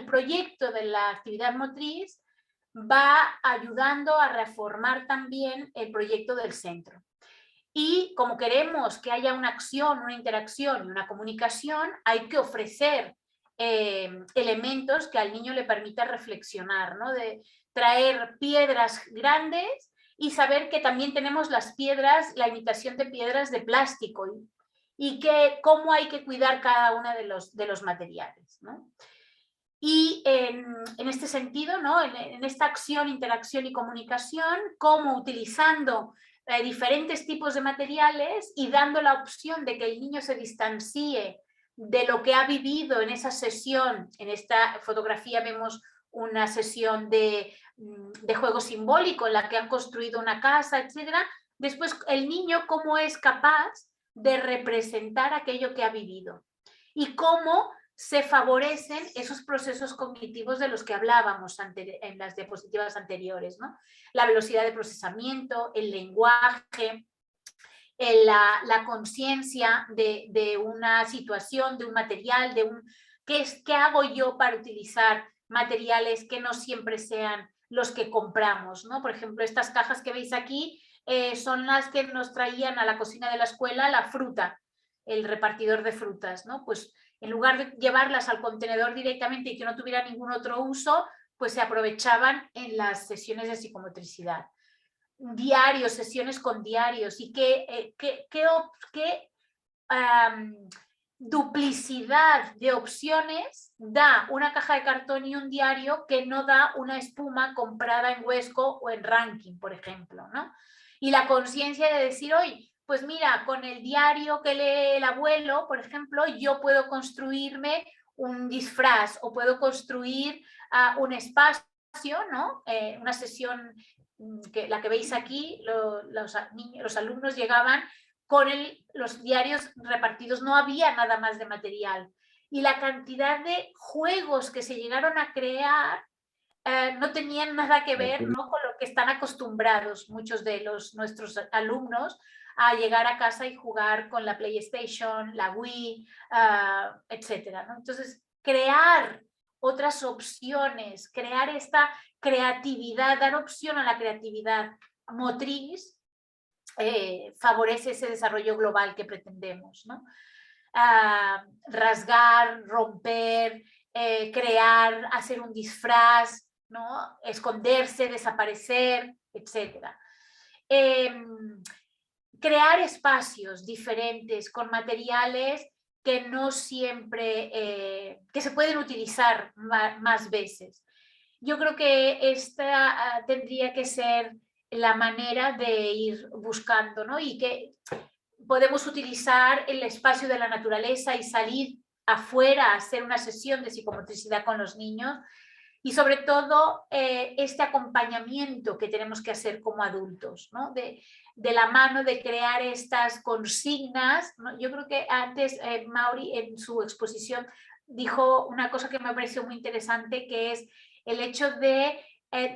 proyecto de la actividad motriz va ayudando a reformar también el proyecto del centro. Y como queremos que haya una acción, una interacción y una comunicación, hay que ofrecer elementos que al niño le permita reflexionar, ¿no? De traer piedras grandes y saber que también tenemos las piedras, la imitación de piedras de plástico y que cómo hay que cuidar cada uno de los materiales, ¿no? Y en este sentido, ¿no? En esta acción, interacción y comunicación, cómo utilizando diferentes tipos de materiales y dando la opción de que el niño se distancie de lo que ha vivido en esa sesión. En esta fotografía vemos una sesión de juego simbólico en la que han construido una casa, etc. Después el niño cómo es capaz de representar aquello que ha vivido y cómo se favorecen esos procesos cognitivos de los que hablábamos en las diapositivas anteriores, ¿no? La velocidad de procesamiento, el lenguaje, la conciencia de una situación, de un material, ¿qué hago yo para utilizar materiales que no siempre sean los que compramos, ¿no? Por ejemplo, estas cajas que veis aquí son las que nos traían a la cocina de la escuela la fruta, el repartidor de frutas, ¿no? Pues en lugar de llevarlas al contenedor directamente y que no tuviera ningún otro uso, pues se aprovechaban en las sesiones de psicomotricidad. Diarios, sesiones con diarios y qué duplicidad de opciones da una caja de cartón y un diario que no da una espuma comprada en Huesco o en Ranking, por ejemplo, ¿no? Y la conciencia de decir, oye, pues mira, con el diario que lee el abuelo, por ejemplo, yo puedo construirme un disfraz o puedo construir un espacio, ¿no? Una sesión, la que veis aquí, los alumnos llegaban con los diarios repartidos, no había nada más de material. Y la cantidad de juegos que se llegaron a crear no tenían nada que ver, ¿no?, con lo que están acostumbrados muchos de nuestros alumnos a llegar a casa y jugar con la PlayStation, la Wii, etcétera, ¿no? Entonces, crear otras opciones, crear esta creatividad, dar opción a la creatividad motriz, favorece ese desarrollo global que pretendemos, ¿no? Rasgar, romper, crear, hacer un disfraz, ¿no? Esconderse, desaparecer, etc. Crear espacios diferentes con materiales que no siempre, que se pueden utilizar más veces. Yo creo que esta tendría que ser la manera de ir buscando, ¿no? Y que podemos utilizar el espacio de la naturaleza y salir afuera a hacer una sesión de psicomotricidad con los niños y sobre todo este acompañamiento que tenemos que hacer como adultos, ¿no? De la mano de crear estas consignas, ¿no? Yo creo que antes Mauri en su exposición dijo una cosa que me pareció muy interesante, que es el hecho de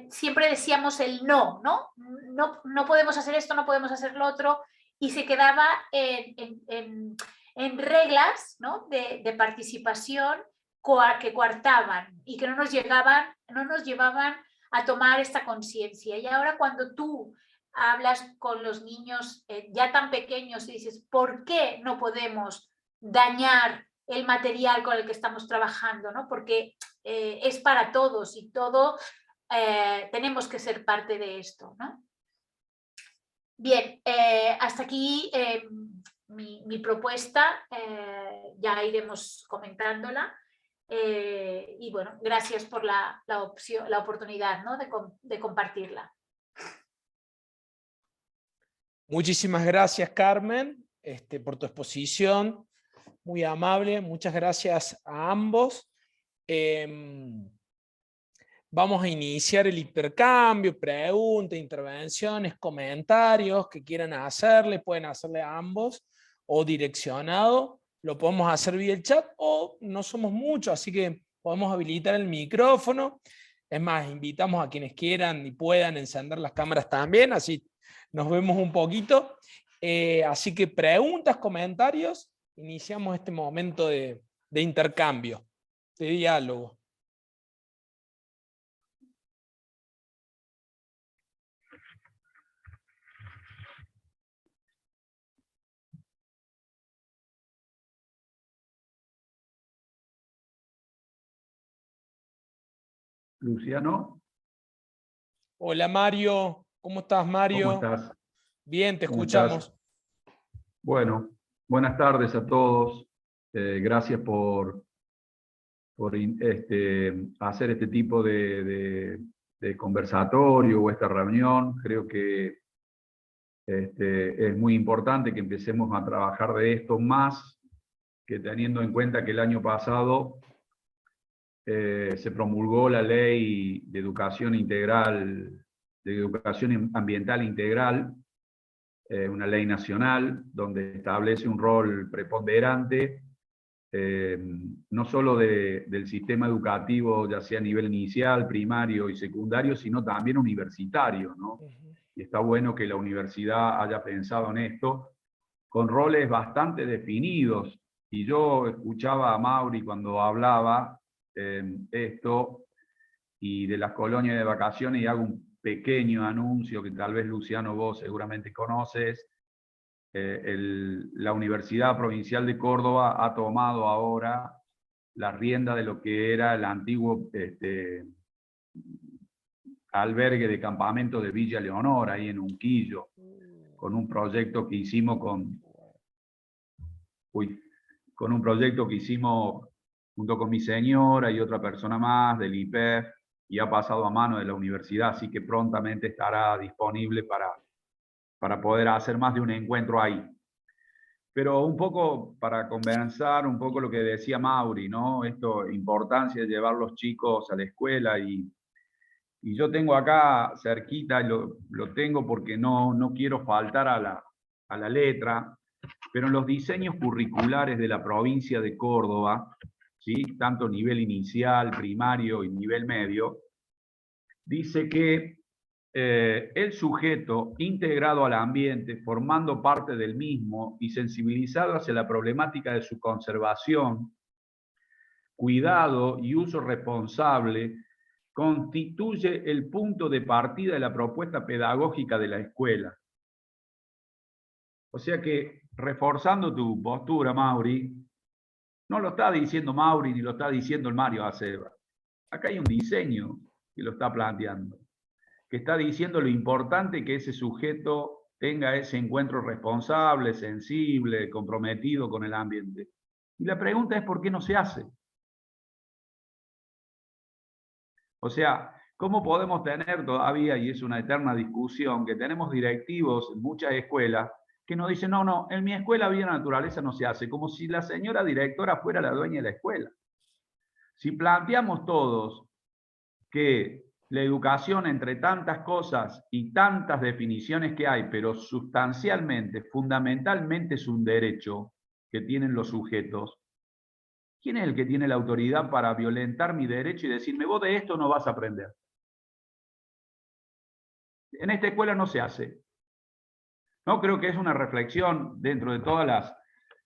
siempre decíamos el no, ¿no? No podemos hacer esto, no podemos hacer lo otro, y se quedaba en reglas, ¿no?, de participación que coartaban y que no nos llevaban a tomar esta conciencia. Y ahora cuando tú hablas con los niños ya tan pequeños y dices, ¿por qué no podemos dañar el material con el que estamos trabajando, ¿no? Porque es para todos y todo tenemos que ser parte de esto, ¿no? Bien, hasta aquí mi propuesta, ya iremos comentándola. Y bueno, gracias por la oportunidad, ¿no?, de compartirla. Muchísimas gracias, Carmen, por tu exposición, muy amable. Muchas gracias a ambos. Vamos a iniciar el intercambio, preguntas, intervenciones, comentarios que quieran hacerle, pueden hacerle a ambos o direccionado. Lo podemos hacer vía el chat o no somos muchos, así que podemos habilitar el micrófono. Es más, invitamos a quienes quieran y puedan encender las cámaras también, así nos vemos un poquito. Así que preguntas, comentarios, iniciamos este momento de intercambio, de diálogo. Luciano. Hola Mario, ¿Cómo estás, Mario? ¿Cómo estás? Bien, te ¿Cómo escuchamos. estás? Bueno, buenas tardes a todos. Gracias por hacer este tipo de conversatorio o esta reunión. Creo que es muy importante que empecemos a trabajar de esto más, que teniendo en cuenta que el año pasado se promulgó la Ley de Educación Integral, de Educación Ambiental Integral, una ley nacional donde establece un rol preponderante, no solo del sistema educativo, ya sea a nivel inicial, primario y secundario, sino también universitario, ¿no? Y está bueno que la universidad haya pensado en esto, con roles bastante definidos. Y yo escuchaba a Mauri cuando hablaba esto, y de las colonias de vacaciones, y hago un pequeño anuncio que tal vez, Luciano, vos seguramente conoces. La Universidad Provincial de Córdoba ha tomado ahora la rienda de lo que era el antiguo albergue de campamento de Villa Leonor, ahí en Unquillo, con un proyecto que hicimos junto con mi señora y otra persona más del IPEF, y ha pasado a mano de la universidad, así que prontamente estará disponible para poder hacer más de un encuentro ahí. Pero un poco para conversar un poco lo que decía Mauri, ¿no? Esto, importancia de llevar los chicos a la escuela, y yo tengo acá cerquita, y lo tengo porque no quiero faltar a la letra, pero en los diseños curriculares de la provincia de Córdoba, ¿sí? Tanto nivel inicial, primario y nivel medio, dice que el sujeto integrado al ambiente, formando parte del mismo y sensibilizado hacia la problemática de su conservación, cuidado y uso responsable, constituye el punto de partida de la propuesta pedagógica de la escuela. O sea que, reforzando tu postura, Mauri, no lo está diciendo Mauri ni lo está diciendo el Mario Aceba. Acá hay un diseño que lo está planteando, que está diciendo lo importante que ese sujeto tenga ese encuentro responsable, sensible, comprometido con el ambiente. Y la pregunta es, ¿por qué no se hace? O sea, ¿cómo podemos tener todavía, y es una eterna discusión, que tenemos directivos en muchas escuelas que nos dicen, no, en mi escuela vida naturaleza no se hace, como si la señora directora fuera la dueña de la escuela? Si planteamos todos que la educación, entre tantas cosas y tantas definiciones que hay, pero sustancialmente, fundamentalmente es un derecho que tienen los sujetos, ¿quién es el que tiene la autoridad para violentar mi derecho y decirme, vos de esto no vas a aprender? En esta escuela no se hace. No, creo que es una reflexión dentro de todas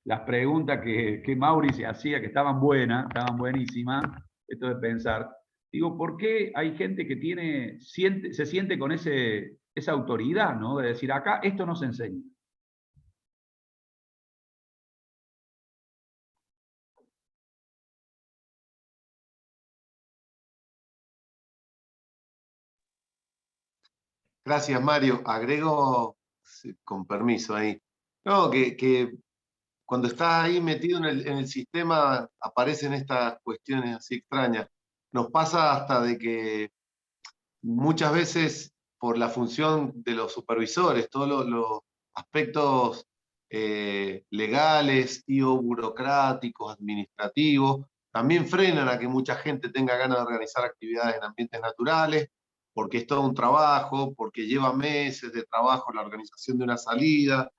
las preguntas que Mauri se hacía, que estaban buenas, estaban buenísimas, esto de pensar. Digo, ¿por qué hay gente que se siente con esa autoridad, ¿no? De decir, acá esto no se enseña? Gracias, Mario. Agrego, sí, con permiso ahí. No, que cuando estás ahí metido en el sistema aparecen estas cuestiones así extrañas. Nos pasa hasta de que muchas veces por la función de los supervisores, todos los aspectos legales y o burocráticos, administrativos, también frenan a que mucha gente tenga ganas de organizar actividades en ambientes naturales, porque es todo un trabajo, porque lleva meses de trabajo la organización de una salida.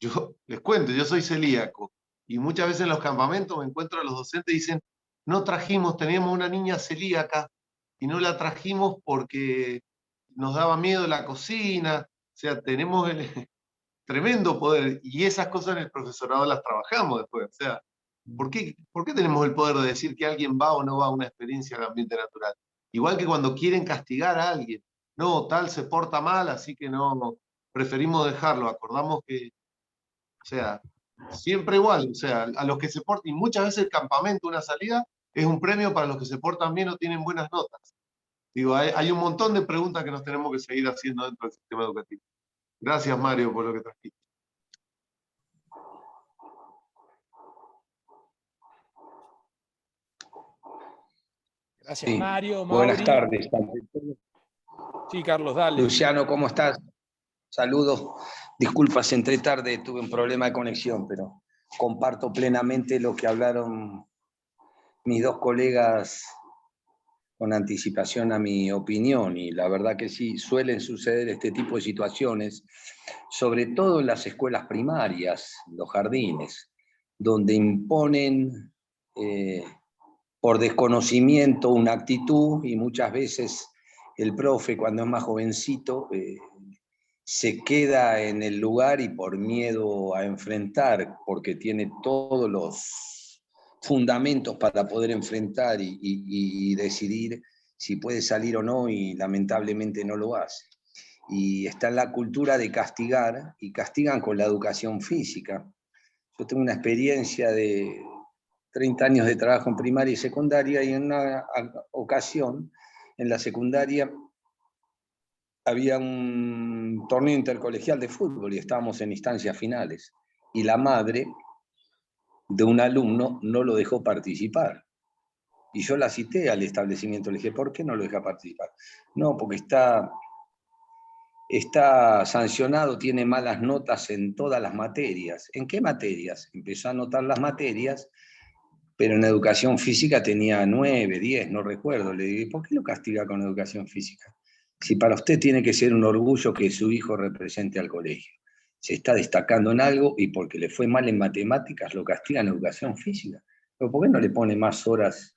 Yo les cuento, yo soy celíaco, y muchas veces en los campamentos me encuentro a los docentes y dicen, no trajimos, teníamos una niña celíaca, y no la trajimos porque nos daba miedo la cocina. O sea, tenemos el tremendo poder, y esas cosas en el profesorado las trabajamos después. O sea, ¿por qué tenemos el poder de decir que alguien va o no va a una experiencia en el ambiente natural? Igual que cuando quieren castigar a alguien, no, tal se porta mal, así que no, preferimos dejarlo. Acordamos que, o sea, siempre igual, o sea, a los que se portan, y muchas veces el campamento, una salida, es un premio para los que se portan bien o tienen buenas notas. Digo, hay un montón de preguntas que nos tenemos que seguir haciendo dentro del sistema educativo. Gracias, Mario, por lo que trajiste. Gracias, Sí. Mario. Buenas Mauri. tardes. Sí, Carlos, dale. Luciano, ¿cómo estás? Saludos. Disculpas, entré tarde, tuve un problema de conexión, pero comparto plenamente lo que hablaron mis dos colegas con anticipación a mi opinión, y la verdad que sí, suelen suceder este tipo de situaciones, sobre todo en las escuelas primarias, los jardines, donde imponen por desconocimiento una actitud, y muchas veces el profe, cuando es más jovencito, se queda en el lugar y por miedo a enfrentar, porque tiene todos los fundamentos para poder enfrentar y decidir si puede salir o no, y lamentablemente no lo hace. Y está en la cultura de castigar, y castigan con la educación física. Yo tengo una experiencia de 30 años de trabajo en primaria y secundaria, y en una ocasión en la secundaria había un torneo intercolegial de fútbol y estábamos en instancias finales, y la madre de un alumno no lo dejó participar. Y yo la cité al establecimiento, le dije, ¿por qué no lo deja participar? No, porque está sancionado, tiene malas notas en todas las materias. ¿En qué materias? Empezó a anotar las materias, pero en educación física tenía 9, 10, no recuerdo. Le dije, ¿por qué lo castiga con educación física? Si para usted tiene que ser un orgullo que su hijo represente al colegio. Se está destacando en algo, y porque le fue mal en matemáticas lo castiga en educación física. Pero ¿por qué no le pone más horas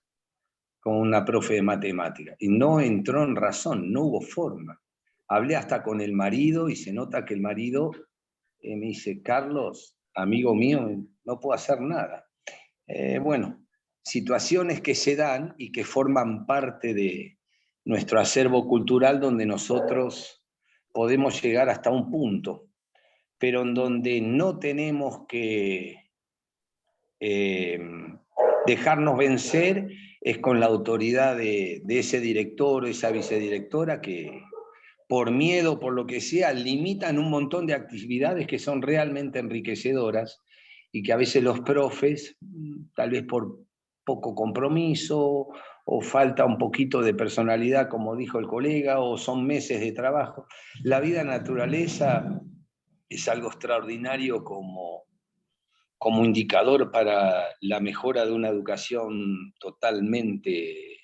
con una profe de matemáticas? Y no entró en razón, no hubo forma. Hablé hasta con el marido, y se nota que el marido me dice, Carlos, amigo mío, no puedo hacer nada. Bueno, situaciones que se dan y que forman parte de nuestro acervo cultural, donde nosotros podemos llegar hasta un punto, pero en donde no tenemos que dejarnos vencer es con la autoridad de ese director o esa vicedirectora, que por miedo, por lo que sea, limitan un montón de actividades que son realmente enriquecedoras, y que a veces los profes, tal vez por poco compromiso, o falta un poquito de personalidad, como dijo el colega, o son meses de trabajo. La vida naturaleza es algo extraordinario como indicador para la mejora de una educación totalmente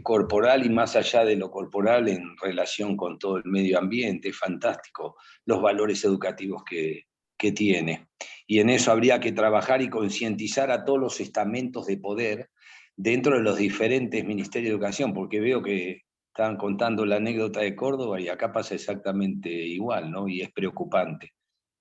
corporal, y más allá de lo corporal, en relación con todo el medio ambiente. Es fantástico los valores educativos que tiene. Y en eso habría que trabajar y concientizar a todos los estamentos de poder dentro de los diferentes ministerios de educación, porque veo que estaban contando la anécdota de Córdoba, y acá pasa exactamente igual, ¿no? Y es preocupante.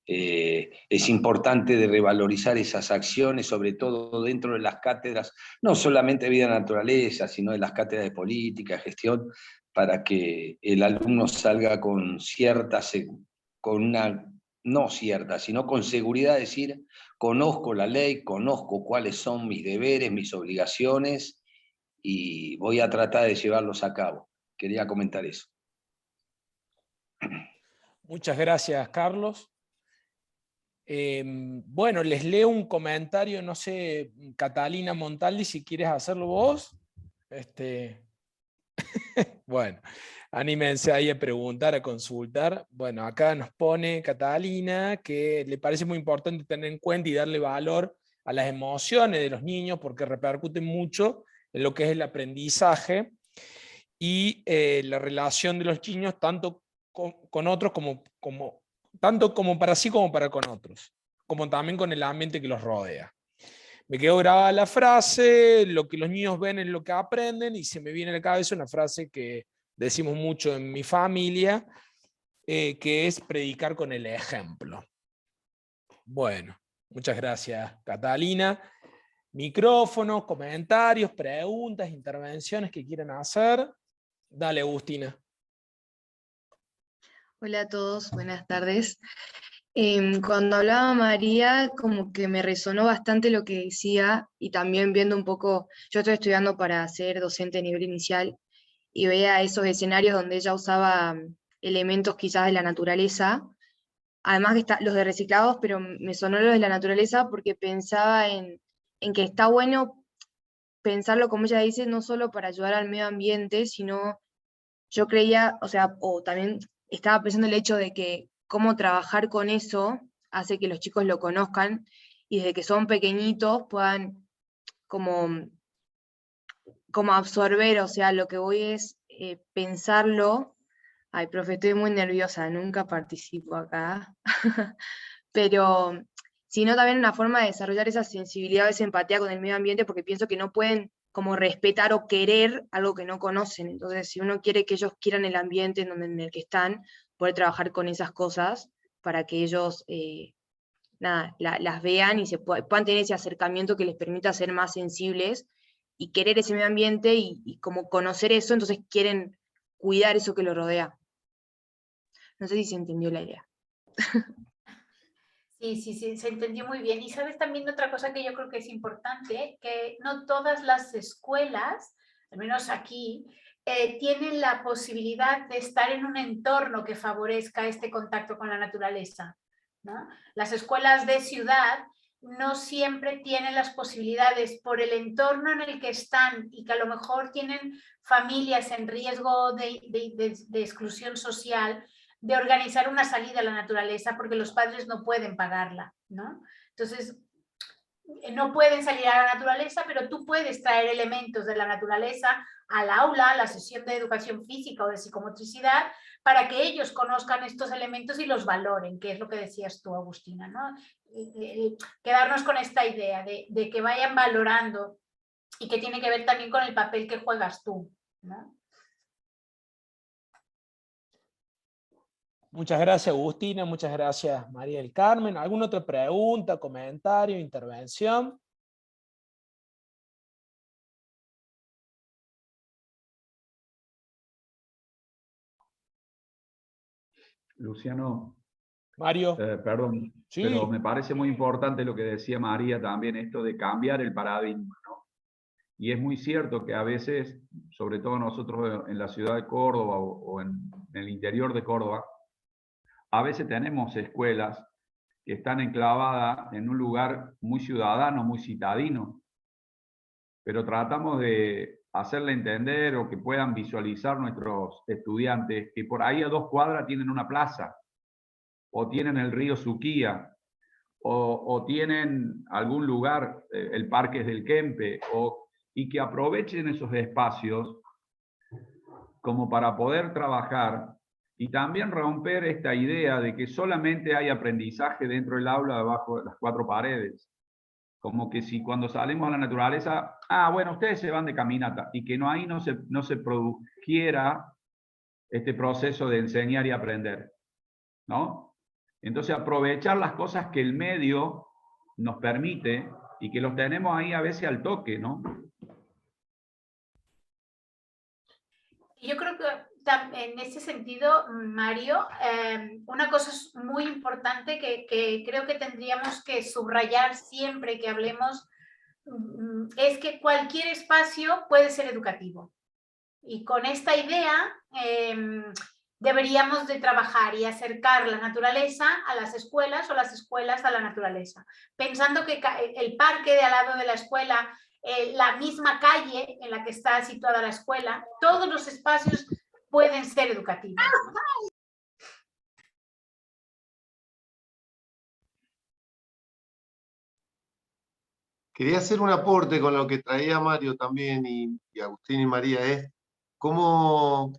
Es importante de revalorizar esas acciones, sobre todo dentro de las cátedras, no solamente de vida naturaleza, sino de las cátedras de política, gestión, para que el alumno salga con no cierta, sino con seguridad, de decir, conozco la ley, conozco cuáles son mis deberes, mis obligaciones, y voy a tratar de llevarlos a cabo. Quería comentar eso. Muchas gracias, Carlos. Bueno, les leo un comentario, no sé, Catalina Montaldi, si quieres hacerlo vos. Bueno, anímense ahí a preguntar, a consultar. Bueno, acá nos pone Catalina que le parece muy importante tener en cuenta y darle valor a las emociones de los niños, porque repercuten mucho en lo que es el aprendizaje y la relación de los niños, tanto con otros tanto como para sí como para con otros, como también con el ambiente que los rodea. Me quedó grabada la frase, lo que los niños ven es lo que aprenden, y se me viene a la cabeza una frase que decimos mucho en mi familia, que es predicar con el ejemplo. Bueno, muchas gracias, Catalina. Micrófonos, comentarios, preguntas, intervenciones que quieran hacer. Dale, Agustina. Hola a todos, buenas tardes. Cuando hablaba María, como que me resonó bastante lo que decía, y también viendo un poco, yo estoy estudiando para ser docente a nivel inicial, y veía esos escenarios donde ella usaba elementos quizás de la naturaleza, además que los de reciclados, pero me sonó lo de la naturaleza porque pensaba en que está bueno pensarlo, como ella dice, no solo para ayudar al medio ambiente, sino yo creía, o sea, o también estaba pensando el hecho de que cómo trabajar con eso hace que los chicos lo conozcan y desde que son pequeñitos puedan como absorber, o sea, lo que voy es pensarlo. Ay, profe, estoy muy nerviosa, nunca participo acá, pero sino también una forma de desarrollar esa sensibilidad, esa empatía con el medio ambiente, porque pienso que no pueden como respetar o querer algo que no conocen. Entonces, si uno quiere que ellos quieran el ambiente en el que están, poder trabajar con esas cosas para que ellos nada, las vean y puedan tener ese acercamiento que les permita ser más sensibles y querer ese medio ambiente y como conocer eso, entonces quieren cuidar eso que lo rodea. No sé si se entendió la idea. Sí, sí, sí, se entendió muy bien. Y sabes también otra cosa que yo creo que es importante, que no todas las escuelas, al menos aquí, tienen la posibilidad de estar en un entorno que favorezca este contacto con la naturaleza, ¿no? Las escuelas de ciudad no siempre tienen las posibilidades por el entorno en el que están y que a lo mejor tienen familias en riesgo de exclusión social, de organizar una salida a la naturaleza porque los padres no pueden pagarla, ¿no? Entonces, no pueden salir a la naturaleza, pero tú puedes traer elementos de la naturaleza al aula, a la sesión de educación física o de psicomotricidad, para que ellos conozcan estos elementos y los valoren, que es lo que decías tú, Agustina, ¿no? Quedarnos con esta idea de que vayan valorando y que tiene que ver también con el papel que juegas tú, ¿no? Muchas gracias, Agustina, muchas gracias, María del Carmen. ¿Alguna otra pregunta, comentario, intervención? Luciano, Mario. perdón, Sí. pero me parece muy importante lo que decía María también, esto de cambiar el paradigma, ¿no? Y es muy cierto que a veces, sobre todo nosotros en la ciudad de Córdoba o en el interior de Córdoba, a veces tenemos escuelas que están enclavadas en un lugar muy ciudadano, muy citadino, pero tratamos de hacerle entender o que puedan visualizar nuestros estudiantes que por ahí a 2 cuadras tienen una plaza, o tienen el río Suquía, o tienen algún lugar, el Parque del Kempe, y que aprovechen esos espacios como para poder trabajar y también romper esta idea de que solamente hay aprendizaje dentro del aula, debajo de las 4 paredes. Como que si cuando salimos a la naturaleza, bueno, ustedes se van de caminata, y que ahí no se produjera este proceso de enseñar y aprender, ¿no? Entonces aprovechar las cosas que el medio nos permite y que los tenemos ahí a veces al toque, ¿no? Yo creo que en ese sentido, Mario, una cosa muy importante que creo que tendríamos que subrayar siempre que hablemos es que cualquier espacio puede ser educativo. Y con esta idea deberíamos de trabajar y acercar la naturaleza a las escuelas o las escuelas a la naturaleza, pensando que el parque de al lado de la escuela, la misma calle en la que está situada la escuela, todos los espacios pueden ser educativos. Quería hacer un aporte con lo que traía Mario también y Agustín y María, es cómo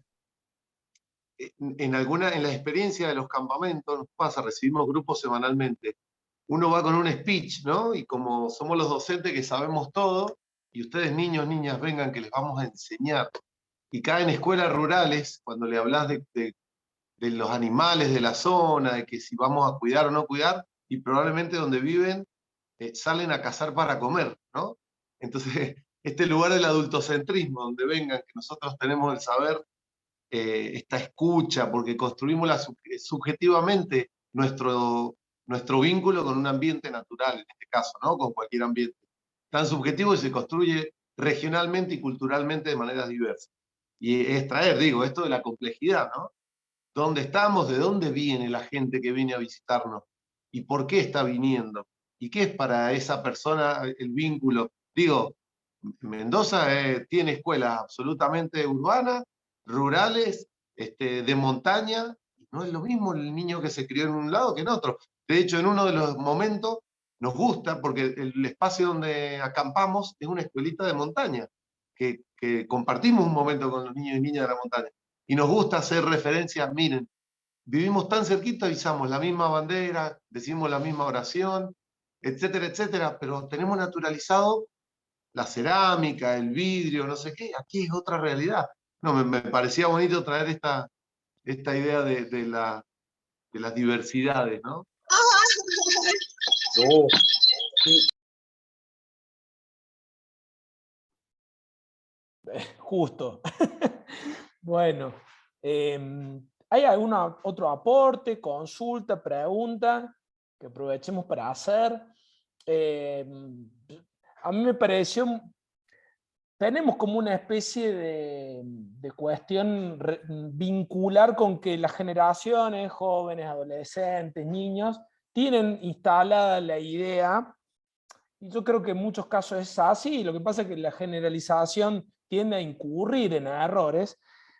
en la experiencia de los campamentos nos pasa, recibimos grupos semanalmente, uno va con un speech, ¿no? Y como somos los docentes que sabemos todo, y ustedes niños, niñas, vengan que les vamos a enseñar. Y caen escuelas rurales, cuando le hablas de los animales de la zona, de que si vamos a cuidar o no cuidar, y probablemente donde viven salen a cazar para comer, ¿no? Entonces, este lugar del adultocentrismo, donde vengan, que nosotros tenemos el saber, esta escucha, porque construimos subjetivamente nuestro vínculo con un ambiente natural, en este caso, ¿no? Con cualquier ambiente. Tan subjetivo y se construye regionalmente y culturalmente de maneras diversas. y extraer, digo, esto de la complejidad, ¿no? ¿Dónde estamos? ¿De dónde viene la gente que viene a visitarnos? ¿Y por qué está viniendo? ¿Y qué es para esa persona el vínculo? Digo, Mendoza tiene escuelas absolutamente urbanas, rurales, de montaña, y no es lo mismo el niño que se crió en un lado que en otro. De hecho, en uno de los momentos nos gusta, porque el espacio donde acampamos es una escuelita de montaña, que compartimos un momento con los niños y niñas de la montaña. Y nos gusta hacer referencias, miren, vivimos tan cerquita, izamos la misma bandera, decimos la misma oración, etcétera, etcétera, pero tenemos naturalizado la cerámica, el vidrio, no sé qué, aquí es otra realidad. No, me parecía bonito traer esta idea de las diversidades, ¿no? No, Justo. Bueno, ¿hay algún otro aporte, consulta, pregunta que aprovechemos para hacer? A mí me pareció, tenemos como una especie de cuestión vincular con que las generaciones, jóvenes, adolescentes, niños, tienen instalada la idea, y yo creo que en muchos casos es así, lo que pasa es que la generalización tiende a incurrir en errores,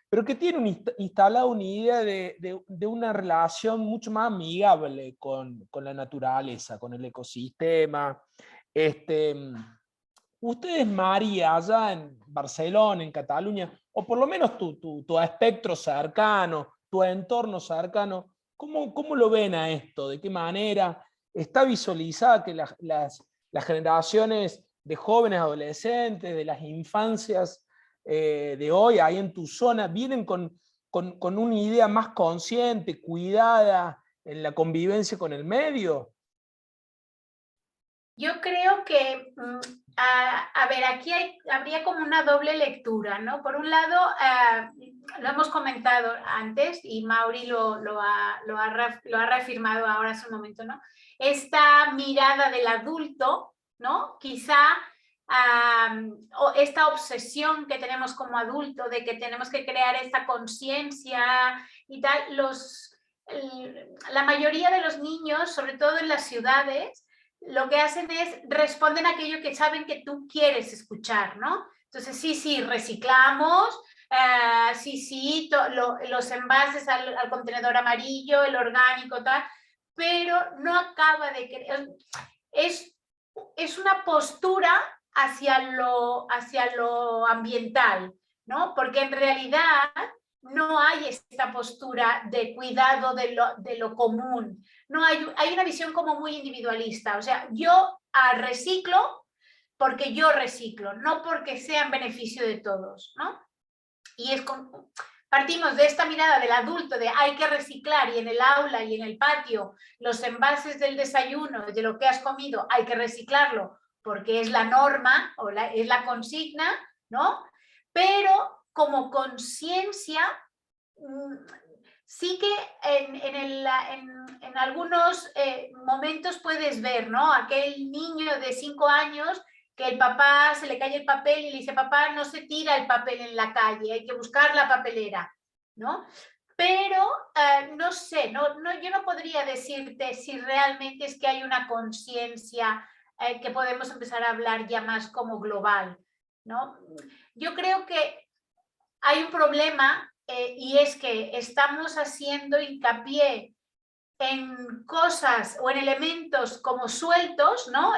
pero que tiene instalada una idea de una relación mucho más amigable con la naturaleza, con el ecosistema. Ustedes, María, allá en Barcelona, en Cataluña, o por lo menos tu espectro cercano, tu entorno cercano, ¿cómo lo ven a esto? ¿De qué manera está visualizada que las generaciones de jóvenes, adolescentes, de las infancias de hoy, ahí en tu zona, vienen con una idea más consciente, cuidada en la convivencia con el medio? Yo creo que, a ver, aquí habría como una doble lectura, ¿no? Por un lado, lo hemos comentado antes y Mauri lo ha reafirmado ahora hace un momento, ¿no? Esta mirada del adulto, ¿no? Quizá o esta obsesión que tenemos como adulto de que tenemos que crear esta conciencia y tal, la mayoría de los niños, sobre todo en las ciudades, lo que hacen es responden a aquello que saben que tú quieres escuchar, ¿no? Entonces, sí, reciclamos, sí, los envases al contenedor amarillo, el orgánico, tal, pero no acaba de... Es una postura hacia lo ambiental, ¿no? Porque en realidad no hay esta postura de cuidado de lo común. No hay una visión como muy individualista. O sea, yo reciclo porque yo reciclo, no porque sea en beneficio de todos, ¿no? Y partimos de esta mirada del adulto de hay que reciclar y en el aula y en el patio los envases del desayuno, de lo que has comido, hay que reciclarlo porque es la norma o es la consigna, ¿no? Pero como conciencia, sí que en algunos momentos puedes ver, ¿no? Aquel niño de 5 años que el papá se le cae el papel y le dice, papá, no se tira el papel en la calle, hay que buscar la papelera, ¿no? Pero no sé, yo no podría decirte si realmente es que hay una conciencia que podemos empezar a hablar ya más como global, ¿no? Yo creo que hay un problema y es que estamos haciendo hincapié en cosas o en elementos como sueltos, ¿no?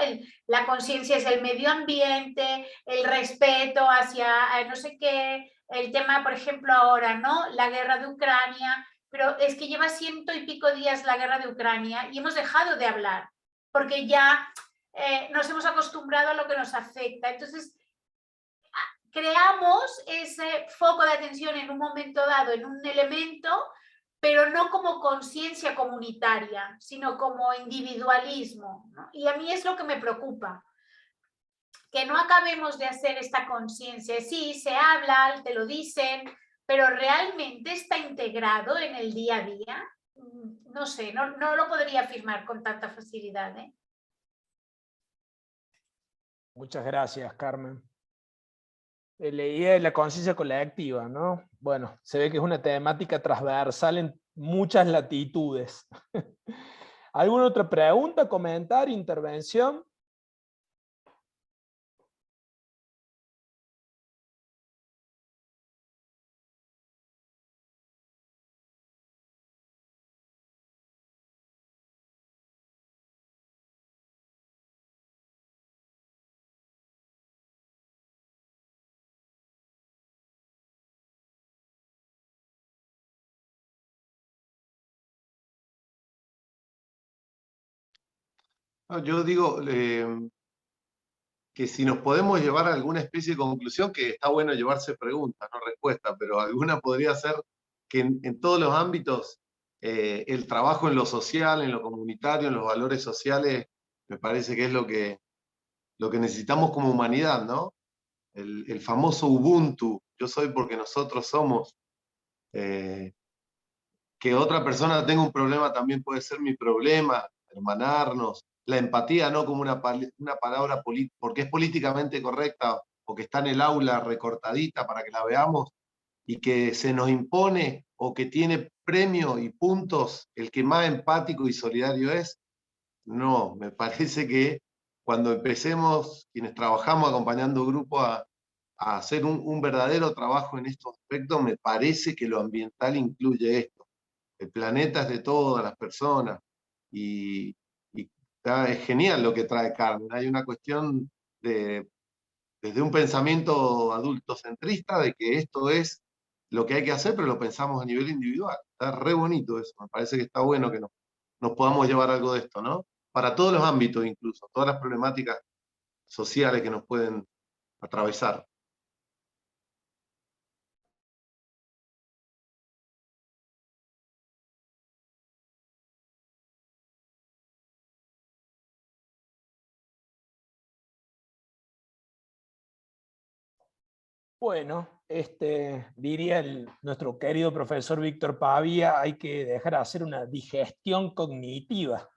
La conciencia es el medio ambiente, el respeto hacia no sé qué, el tema, por ejemplo, ahora, ¿no? La guerra de Ucrania, pero es que lleva 100 y pico días la guerra de Ucrania y hemos dejado de hablar, porque ya nos hemos acostumbrado a lo que nos afecta. Entonces, creamos ese foco de atención en un momento dado, en un elemento, pero no como conciencia comunitaria, sino como individualismo, ¿no? Y a mí es lo que me preocupa, que no acabemos de hacer esta conciencia. Sí, se habla, te lo dicen, pero realmente está integrado en el día a día. No sé, no lo podría afirmar con tanta facilidad, ¿eh? Muchas gracias, Carmen. La idea de la conciencia colectiva, ¿no? Bueno, se ve que es una temática transversal en muchas latitudes. ¿Alguna otra pregunta, comentario, intervención? No, yo digo que si nos podemos llevar a alguna especie de conclusión, que está bueno llevarse preguntas, no respuestas, pero alguna podría ser que en todos los ámbitos el trabajo en lo social, en lo comunitario, en los valores sociales, me parece que es lo que necesitamos como humanidad, ¿no? El famoso Ubuntu, yo soy porque nosotros somos. Que otra persona tenga un problema también puede ser mi problema, hermanarnos. La empatía no como una palabra porque es políticamente correcta o que está en el aula recortadita para que la veamos y que se nos impone o que tiene premio y puntos el que más empático y solidario es. No, me parece que cuando empecemos, quienes trabajamos acompañando grupos a hacer un verdadero trabajo en estos aspectos, me parece que lo ambiental incluye esto. El planeta es de todas las personas y es genial lo que trae Carmen. Hay una cuestión desde un pensamiento adultocentrista de que esto es lo que hay que hacer, pero lo pensamos a nivel individual. Está re bonito eso, me parece que está bueno que nos podamos llevar algo de esto, ¿no? Para todos los ámbitos incluso, todas las problemáticas sociales que nos pueden atravesar. Bueno, diría nuestro querido profesor Víctor Pavía, hay que dejar de hacer una digestión cognitiva.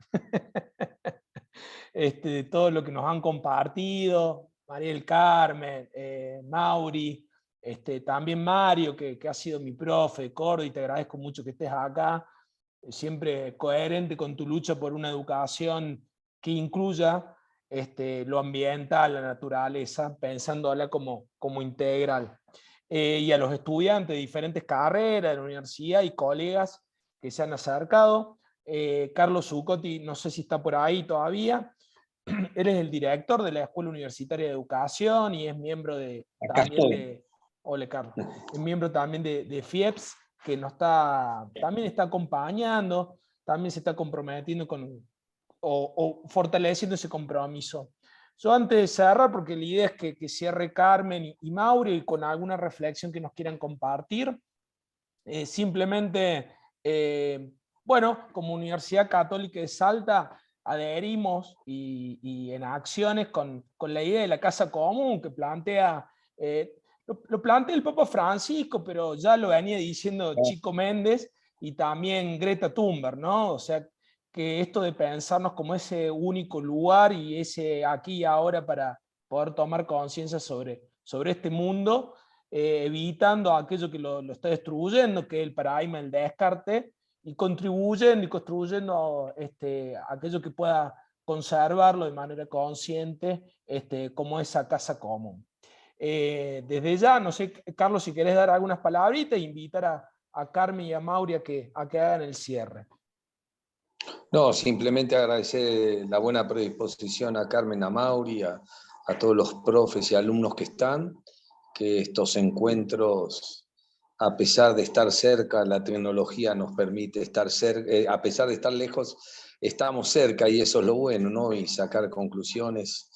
Todo lo que nos han compartido, María del Carmen, Mauri, también Mario, que ha sido mi profe, Cordy, te agradezco mucho que estés acá, siempre coherente con tu lucha por una educación que incluya lo ambiental, la naturaleza, pensándola como integral. Y a los estudiantes de diferentes carreras de la universidad y colegas que se han acercado. Carlos Zuccotti, no sé si está por ahí todavía. Él es el director de la Escuela Universitaria de Educación y es miembro Hola, Carlos. Es miembro también de FIEPS, que también está acompañando, también se está comprometiendo o fortaleciendo ese compromiso. Yo antes de cerrar, porque la idea es que cierre Carmen y Mauri y con alguna reflexión que nos quieran compartir, simplemente, bueno, como Universidad Católica de Salta, adherimos y en acciones con la idea de la casa común que plantea, lo plantea el Papa Francisco, pero ya lo venía diciendo Chico Méndez y también Greta Thunberg, ¿no? O sea, que esto de pensarnos como ese único lugar y ese aquí y ahora para poder tomar conciencia sobre este mundo, evitando aquello que lo está destruyendo, que es el paradigma del descarte, y contribuyendo y construyendo aquello que pueda conservarlo de manera consciente, como esa casa común. Desde ya, no sé, Carlos, si querés dar algunas palabritas e invitar a Carmen y a Mauri a que hagan el cierre. No, simplemente agradecer la buena predisposición a Carmen, a Mauri, a todos los profes y alumnos que están, que estos encuentros, a pesar de estar cerca, la tecnología nos permite estar cerca, a pesar de estar lejos, estamos cerca y eso es lo bueno, ¿no? Y sacar conclusiones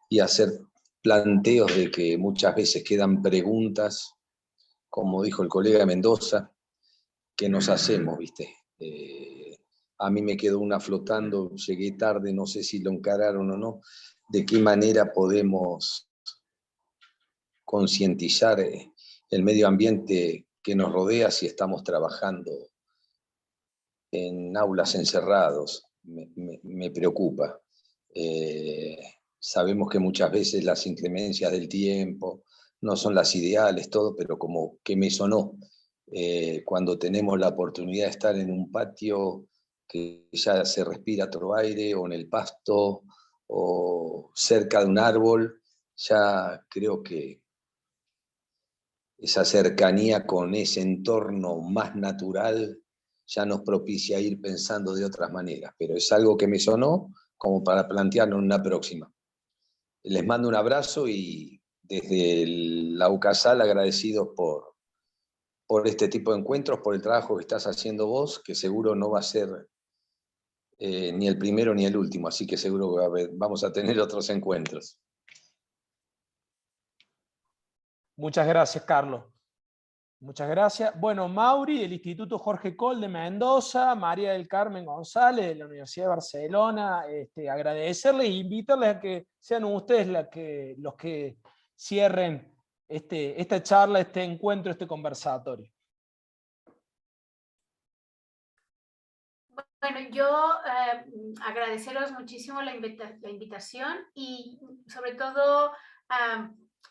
y hacer planteos de que muchas veces quedan preguntas, como dijo el colega Mendoza, que nos hacemos, ¿viste? A mí me quedó una flotando, llegué tarde, no sé si lo encararon o no, de qué manera podemos concientizar el medio ambiente que nos rodea si estamos trabajando en aulas encerrados. Me preocupa. Sabemos que muchas veces las inclemencias del tiempo, no son las ideales, todo, pero como que me sonó. Cuando tenemos la oportunidad de estar en un patio que ya se respira otro aire, o en el pasto, o cerca de un árbol, ya creo que esa cercanía con ese entorno más natural ya nos propicia ir pensando de otras maneras, pero es algo que me sonó como para plantearlo en una próxima. Les mando un abrazo y desde la UCASAL agradecidos por este tipo de encuentros, por el trabajo que estás haciendo vos, que seguro no va a ser ni el primero ni el último, así que seguro que vamos a tener otros encuentros. Muchas gracias, Carlos. Muchas gracias. Bueno, Mauri del Instituto Jorge Coll de Mendoza, María del Carmen González de la Universidad de Barcelona, agradecerles e invitarles a que sean ustedes los que cierren esta charla, este encuentro, este conversatorio. Bueno, yo agradeceros muchísimo la invitación y sobre todo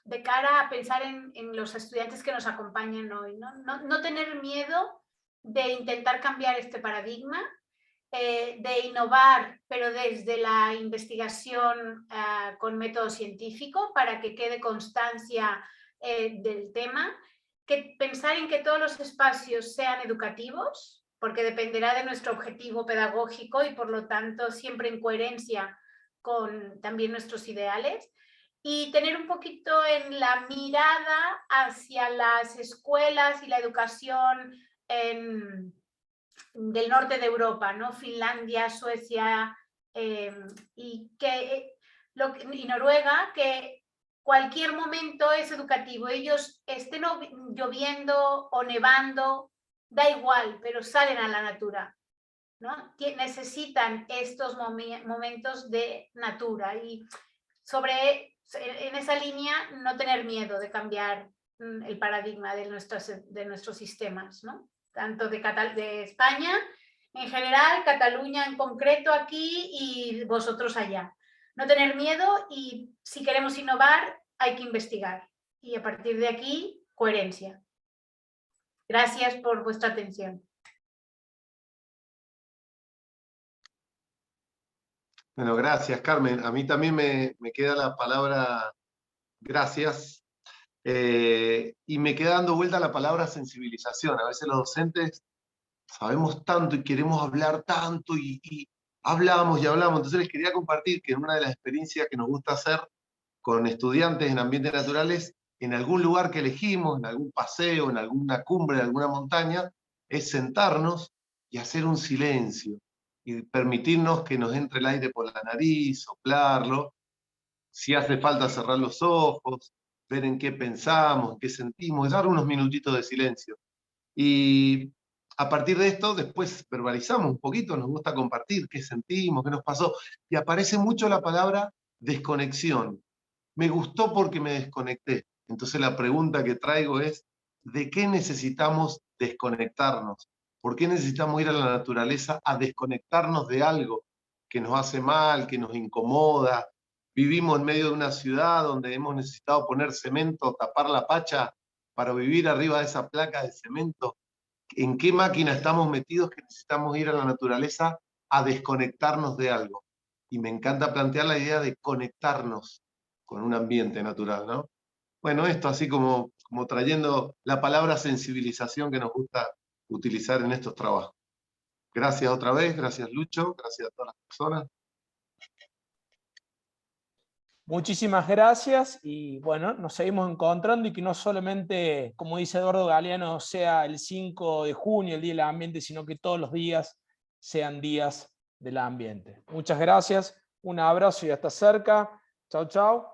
de cara a pensar en los estudiantes que nos acompañan hoy, no tener miedo de intentar cambiar este paradigma, de innovar, pero desde la investigación con método científico para que quede constancia del tema, que pensar en que todos los espacios sean educativos, porque dependerá de nuestro objetivo pedagógico y por lo tanto siempre en coherencia con también nuestros ideales, y tener un poquito en la mirada hacia las escuelas y la educación del norte de Europa, ¿no? Finlandia, Suecia y Noruega, que cualquier momento es educativo. Ellos estén lloviendo o nevando, da igual, pero salen a la natura, ¿no? Necesitan estos momentos de natura y en esa línea no tener miedo de cambiar el paradigma de nuestros sistemas, ¿no? Tanto de España en general, Cataluña en concreto aquí y vosotros allá. No tener miedo y si queremos innovar hay que investigar y a partir de aquí, coherencia. Gracias por vuestra atención. Bueno, gracias, Carmen. A mí también me queda la palabra gracias. Y me queda dando vuelta la palabra sensibilización. A veces los docentes sabemos tanto y queremos hablar tanto y hablamos y hablamos. Entonces les quería compartir que en una de las experiencias que nos gusta hacer con estudiantes en ambientes naturales, en algún lugar que elegimos, en algún paseo, en alguna cumbre, en alguna montaña, es sentarnos y hacer un silencio y permitirnos que nos entre el aire por la nariz, soplarlo, si hace falta cerrar los ojos, ver en qué pensamos, en qué sentimos, dar unos minutitos de silencio. Y a partir de esto, después verbalizamos un poquito, nos gusta compartir qué sentimos, qué nos pasó, y aparece mucho la palabra desconexión. Me gustó porque me desconecté. Entonces la pregunta que traigo es, ¿de qué necesitamos desconectarnos? ¿Por qué necesitamos ir a la naturaleza a desconectarnos de algo que nos hace mal, que nos incomoda? Vivimos en medio de una ciudad donde hemos necesitado poner cemento, tapar la pacha para vivir arriba de esa placa de cemento. ¿En qué máquina estamos metidos que necesitamos ir a la naturaleza a desconectarnos de algo? Y me encanta plantear la idea de conectarnos con un ambiente natural, ¿no? Bueno, esto así como trayendo la palabra sensibilización que nos gusta utilizar en estos trabajos. Gracias otra vez, gracias Lucho, gracias a todas las personas. Muchísimas gracias y bueno, nos seguimos encontrando y que no solamente, como dice Eduardo Galeano, sea el 5 de junio, el Día del Ambiente, sino que todos los días sean días del ambiente. Muchas gracias, un abrazo y hasta cerca. Chao, chao.